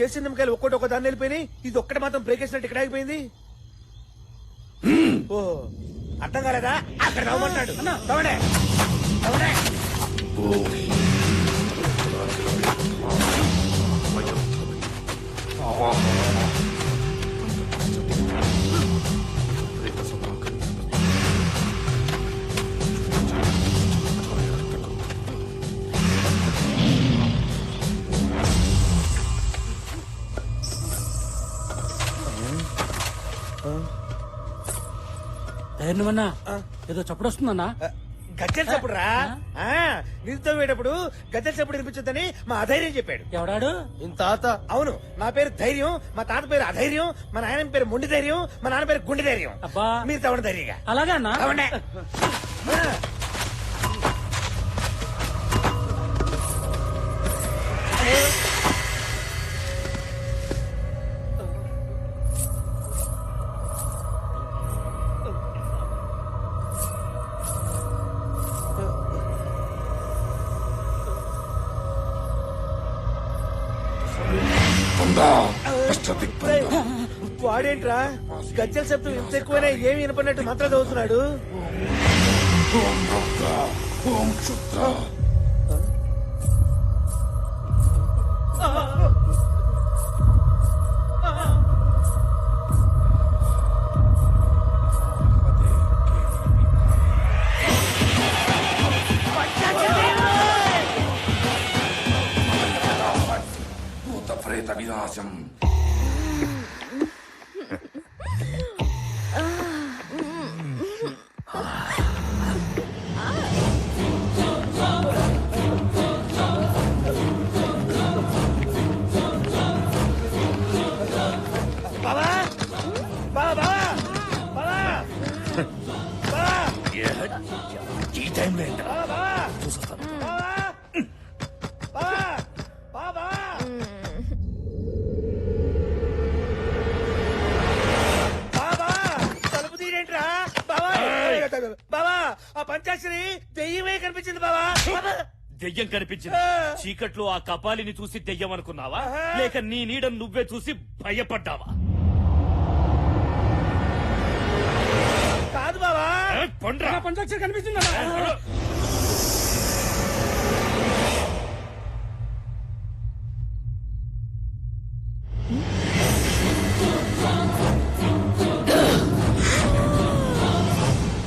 ఏసీ నిమ్మకాయలు ఒక్కటి ఒక దాన్ని వెళ్ళిపోయినాయి, ఇది ఒక్కటి మాత్రం బ్రేక్ వేసినట్టు ఇక్కడ ఆగిపోయింది. ఓ అర్థం కాలేదా? అక్కడ తవ్వమంటాడు. తవ్వడే తవ్వడే. ధైర్యమన్నా ఏదో చప్పుడు వస్తుందన్నా. గజ్జల చప్పుడు రా. నిధుతో వేటప్పుడు గజ్జల చప్పుడు వినిపించొద్దని మా అధైర్యం చెప్పాడు. ఎవడాడు? ఇంత తాత. అవును, నా పేరు ధైర్యం, మా తాత పేరు అధైర్యం, మా నాయన పేరు మొండి ధైర్యం, మా నాన్న పేరు గుండె ధైర్యం. అబ్బా మీరు తవ్వండి ధైర్యంగా. అలాగే అన్నా. తవ్వండి. వాడేంట్రా గజ్జల శబ్దం ఇంత ఎక్కువైనా ఏమి వినపడినట్టు మాత్రం చదువుతున్నాడు. ఓం రక్త ఓం శుద్ధ. భూత ప్రేత వినాశం. ఈ టైంలో తలుపు తీరేంట్రా బావా? బావా ఆ పంచాక్షరి దెయ్యమే కనిపించింది బావా. దెయ్యం కనిపించింది. చీకట్లో ఆ కపాలిని చూసి దెయ్యం అనుకున్నావా, లేక నీ నీడను నువ్వే చూసి భయపడ్డావా? కాదు బావా, పండ్రా. పంచాక్షరి కనిపిస్తుందా?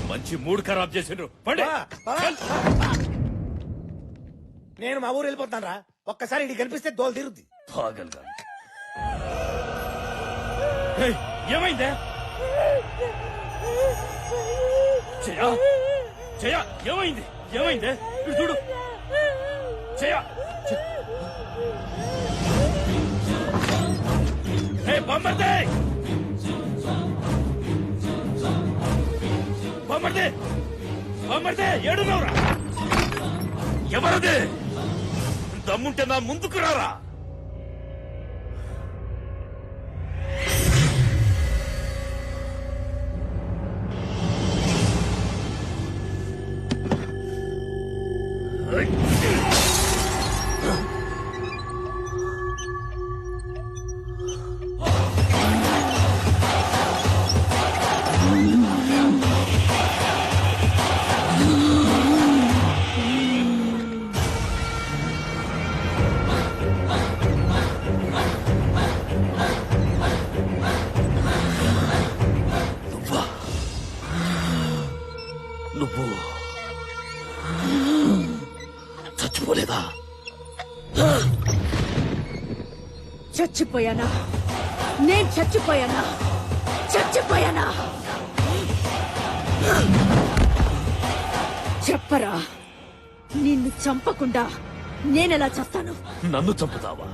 మంచి మూడ్ ఖరాబ్ చేసిండ్రు. పండి. నేను మా ఊరు వెళ్ళిపోతాను రా. ఒక్కసారి ఇది కనిపిస్తే దోలు తీరుద్ది. పాగల్గా. ఏయ్, ఏమైందే? జయా, జయా, ఏమైంది? ఏమైందే? ఇటు చూడు. జయా, బొమ్మర్దే, బొమ్మర్దే, బొమ్మర్దే, ఏడున్నావురా? ఎవరది? దమ్ముంటే నా ముందుకు రారా. నువ్వు చచ్చిపోలేదా? చచ్చిపోయానా? నేను చచ్చిపోయానా? చచ్చిపోయానా? చెప్పరా. నిన్ను చంపకుండా నేనెలా చేస్తాను? నన్ను చంపుతావా?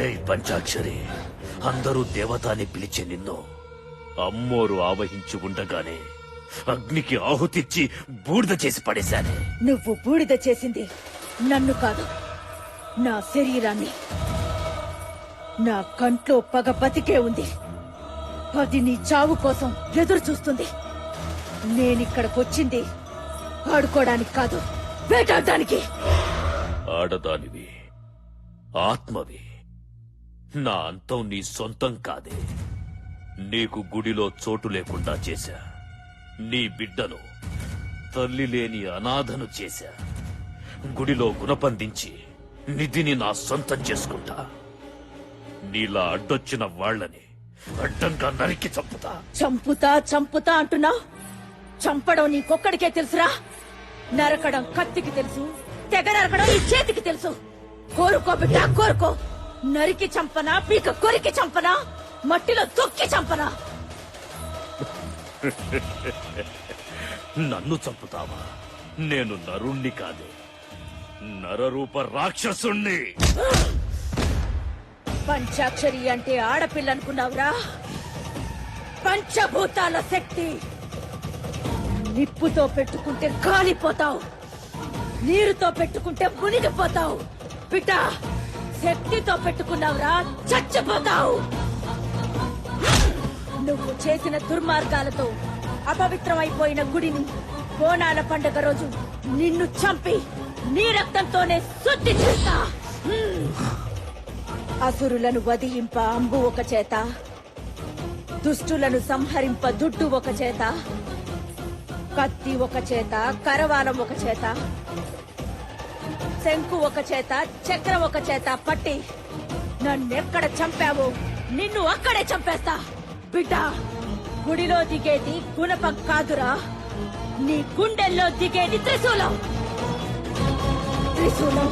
ఏయ్ పంచాక్షరి, అందరూ దేవత అని పిలిచే నిన్ను అమ్మోరు ఆవహించి ఉండగానే అగ్నికి ఆహుతిచ్చి బూడిద చేసి పడేశానే. నువ్వు బూడిద చేసింది నన్ను కాదు, నా శరీరాన్ని. నా కంట్లో పగ బతికే ఉంది. అది నీ చావు కోసం ఎదురు చూస్తుంది. నేనిక్కడికొచ్చింది ఆడుకోవడానికి కాదు, వేటాడడానికి. ఆడదానివి, ఆత్మవి. నా అంతం నీ సొంతం కాదే. నీకు గుడిలో చోటు లేకుండా చేశా. నీ బిడ్డను తల్లి లేని అనాథను చేశా. గుడిలో గుణపందించి నిధిని నా సొంతం చేసుకుంటా. నీలా అడ్డొచ్చిన వాళ్లని అడ్డంగా నరికి చంపుతా. చంపుతా అంటున్నావు. చంపడం నీకొక్కడికే తెలుసురా. నరకడం కత్తికి తెలుసు, తెగ నరకడం ఈ చేతికి తెలుసు. కోరుకో బిడ్డ, కోరుకో. నరికి చంపనా, పీక కొరికి చంపనా, మట్టిలో తొక్కి చంపనా? నన్ను చంపుతావా? నేను నరుణ్ణి కాదు, నరరూప రాక్షసుణ్ణి. పంచాక్షరి అంటే ఆడపిల్ల అనుకున్నావురా? పంచభూతాల శక్తి. నిప్పుతో పెట్టుకుంటే కాలిపోతావు, నీరుతో పెట్టుకుంటే మునిగిపోతావు. బిడ్డ, శక్తితో పెట్టుకున్నావురా, చచ్చిపోతావు. నువ్వు చేసిన దుర్మార్గాలతో అపవిత్రమైపోయిన గుడిని బోనాల పండుగ రోజు నిన్ను చంపి నీ రక్తంతోనే శుద్ధి చేస్తా. అసురులను వధింప అంబు ఒక చేత, దుష్టులను సంహరింప దుడ్డు ఒక చేత, కత్తి ఒక చేత, కరవాలం ఒక చేత, శంకు ఒక చేత, చక్రం ఒక చేత పట్టి నన్నెక్కడ చంపావో నిన్ను అక్కడే చంపేస్తా. బిడ్డ, గుడిలో దిగేది గుణపం కాదురా, నీ గుండెల్లో దిగేది త్రిశూలం. త్రిశూలం.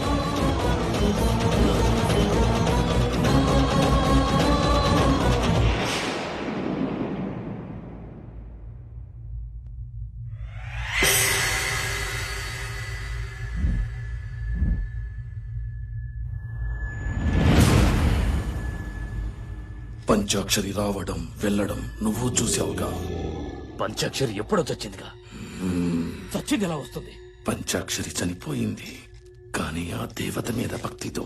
పంచాక్షరి రావడం వెళ్ళడం నువ్వు చూసావుగా. పంచాక్షరి ఎప్పుడో చచ్చిందిగా. చచ్చింది ఎలా వస్తుంది? పంచాక్షరి చనిపోయింది, కానీ ఆ దేవత మీద భక్తితో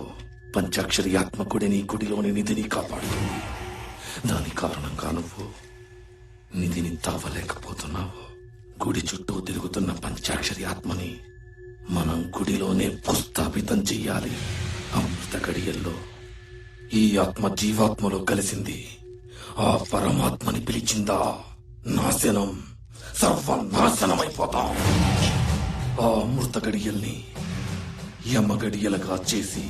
పంచాక్షరి ఆత్మ గుడిని, గుడిలోని నిధిని కాపాడుతుంది. దాని కారణంగా నువ్వు నిధిని తావలేకపోతున్నావు. గుడి చుట్టూ తిరుగుతున్న పంచాక్షరి ఆత్మని మనం గుడిలోనే భూస్థాపితం చెయ్యాలి. అమృత గడియల్లో ఈ ఆత్మ జీవాత్మలో కలిసింది. ఆ పరమాత్మని పిలిచిందా నాశనం, సర్వనాశనమైపోతాం. ఆ అమృత గడియల్ని యమగడియలుగా చేసి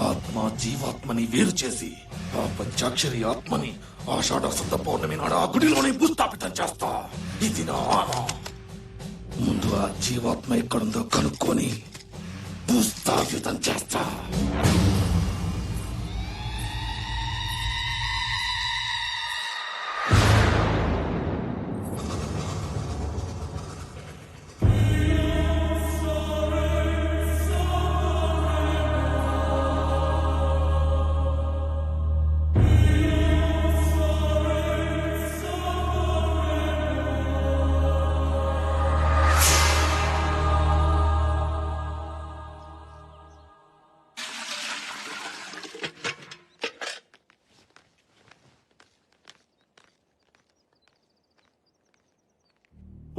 ఆత్మ జీవాత్మని వేరు చేసి ఆ పంచాక్షరి ఆత్మని ఆషాఢ శుద్ధ పౌర్ణమి నాడు ఆ గుడిలోనే భూస్థాపితం చేస్తా. ఇది నా ఆన. ముందు ఆ జీవాత్మ ఎక్కడుందో కనుక్కొని భూస్థాపితం చేస్తా.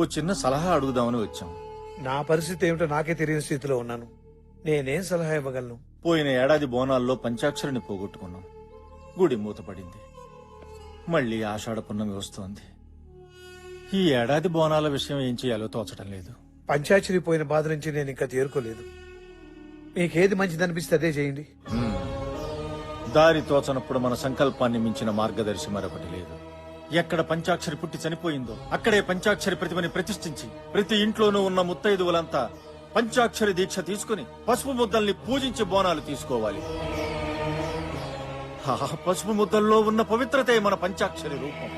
ఓ చిన్న సలహా అడుగుదామని వచ్చాం. నా పరిస్థితి ఏమిటో నాకే తెలియని స్థితిలో ఉన్నాను. నేనేం సలహా ఇవ్వగలను? పోయిన ఏడాది బోనాల్లో పంచాక్షరిని పోగొట్టుకున్నాం. గుడి మూతపడింది. మళ్ళీ ఆషాఢ పున్నమి వస్తోంది. ఈ ఏడాది బోనాల విషయం ఏం చేయాలో తోచడం లేదు. పంచాక్షరి పోయిన బాధ నుంచి నేను ఇంకా తేరుకోలేదు. మీకేది మంచిదనిపిస్తే అదే చేయండి. దారి తోచనప్పుడు మన సంకల్పాన్ని మించిన మార్గదర్శి మరొకటి లేదు. ఎక్కడ పంచాక్షరి పుట్టి చనిపోయిందో అక్కడే పంచాక్షరి ప్రతిమని ప్రతిష్ఠించి ప్రతి ఇంట్లోనూ ఉన్న ముత్తైదువులంతా పంచాక్షరి దీక్ష తీసుకుని పసుపు ముద్దల్ని పూజించి బోనాలు తీసుకోవాలి. ఆ పసుపు ముద్దల్లో ఉన్న పవిత్రతే మన పంచాక్షరి రూపం.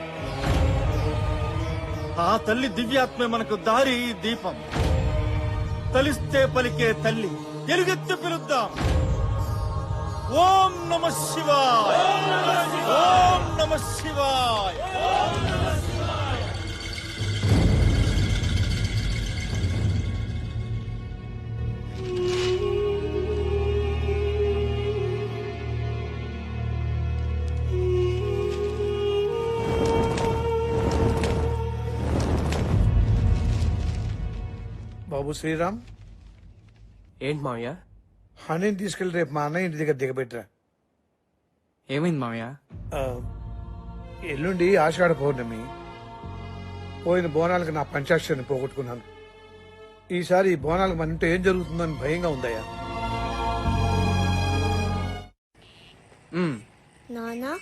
ఆ తల్లి దివ్యాత్మే మనకు దారి, దీపం. తలిస్తే పలికే తల్లి, ఎలుగెత్తి పిలుద్దాం. ఓం నమః శివాయ, ఓం నమః శివాయ. బాబు శ్రీరామ్, ఏంటి మావయ్య? హనీని తీసుకెళ్లి రేపు మా అన్నయ్య ఇంటి దగ్గర దిగబెట్టరా. ఏమైంది మామయ్య? ఆ, ఎల్లుండి ఆషాఢ పౌర్ణమి. పోయిన బోనాలకు నా పంచాక్షరిని పోగొట్టుకున్నాను. ఈసారి ఈ బోనాలకు మన ఇంట్లో ఏం జరుగుతుందని భయంగా ఉందయ్యా. నానా,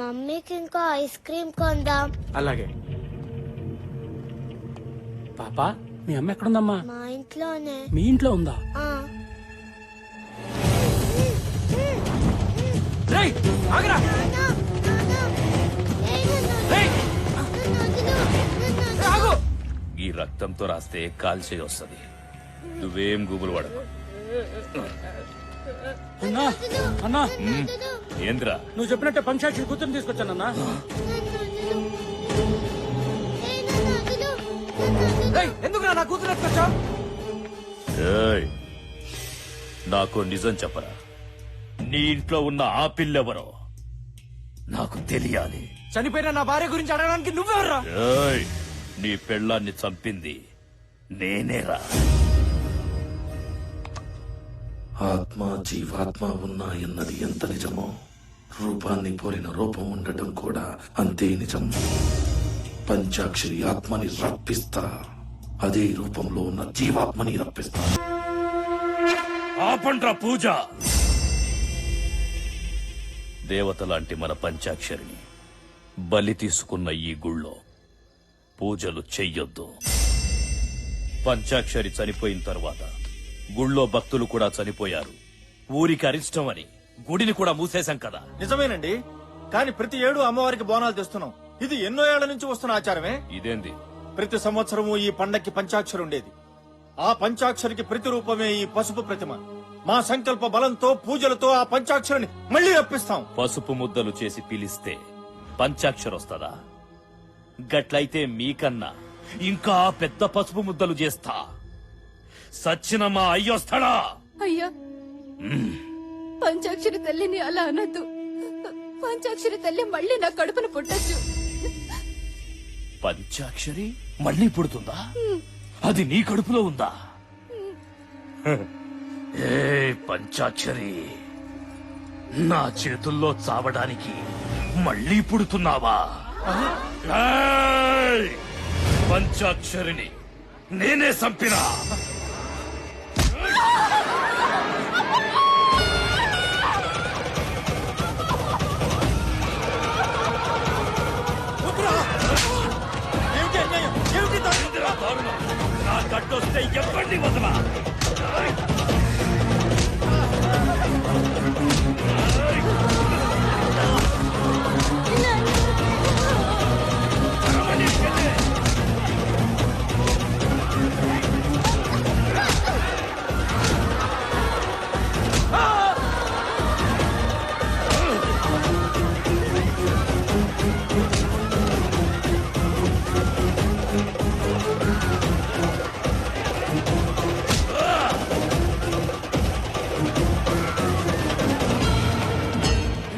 మమ్మీకి ఇంకో ఐస్ క్రీమ్ కొందాం. అలాగే. పాపా, మీ అమ్మ ఎక్కడుందమ్మా? మా ఇంట్లోనే. మీ ఇంట్లో ఉందా? ఆ. రేయ్, ఆగరా! ఆగు! ఈ రక్తంతో రాస్తే కాల్చే వస్తుంది. నువ్వేం గుబులు పడకు. అన్నా, అన్నా, ఏంద్రా? నువ్వు చెప్పినట్టే పంచాక్షి కూతురు తీసుకొచ్చానన్నా. ఎందుకు నా కూతురు ఎత్తుకొచ్చా? ఏయ్, నాకు నిజం చెప్పరా. నీ ఇంట్లో ఉన్న ఆ పిల్లెవరో నాకు తెలియాలి. చనిపోయిన నా భార్య గురించి అడగడానికి నువ్వెవర్రా? ఏయ్, నీ పెళ్ళాన్ని చంపింది నేనేరా. ఆత్మ జీవాత్మ ఉన్నాయన్నది ఎంత నిజమో, రూపాన్ని పోలిన రూపం ఉండటం కూడా అంతే నిజం. పంచాక్షరి ఆత్మని రప్పిస్తా, అదే రూపంలో ఉన్న జీవాత్మని రప్పిస్తా. ఆపండ్రా పూజ. దేవత లాంటి మన పంచాక్షరిని బలి తీసుకున్న ఈ గుళ్ళో పూజలు చెయ్యొద్దు. పంచాక్షరి చనిపోయిన తర్వాత గుళ్ళో భక్తులు కూడా చనిపోయారు. ఊరికి అరిష్టం అని గుడిని కూడా మూసేశాం కదా. నిజమేనండి, కానీ ప్రతి ఏడు అమ్మవారికి బోనాలు తెస్తున్నాం. ఇది ఎన్నో ఏళ్ల నుంచి వస్తున్న ఆచారమే. ఇదేంది? ప్రతి సంవత్సరము ఈ పండక్కి పంచాక్షరి ఉండేది. ఆ పంచాక్షరికి ప్రతిరూపమే ఈ పసుపు ప్రతిమ. మా సంకల్ప బలంతో పూజలతో ఆ పంచాక్షరిని మళ్లీ రప్పిస్తాం. పసుపు ముద్దలు చేసి పిలిస్తే పంచాక్షరి వస్తదా? గట్లయితే మీకన్నా ఇంకా పెద్ద పసుపు ముద్దలు చేస్తా. సచ్చిన మా అయ్యొస్తాడా? అయ్యా, పంచాక్షరి తల్లిని అలా అనొద్దు. పంచాక్షరి తల్లి మళ్ళీ నా కడుపును పుట్టచ్చు. పంచాక్షరి మళ్ళీ పుడుతుందా? అది నీ కడుపులో ఉందా? ఏ పంచాక్షరి, నా చేతుల్లో చావడానికి మళ్ళీ పుడుతున్నావా? ఏయ్! పంచాక్షరిని నేనే చంపినా. నా గడ్డొస్తే ఎవరిని వదలా.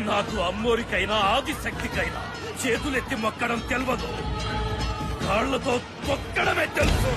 నాకు అమ్మోరికైనా ఆదిశక్తికైనా చేతులెత్తి మొక్కడం తెలవదు, కాళ్లతో తొక్కడమే తెలుసు.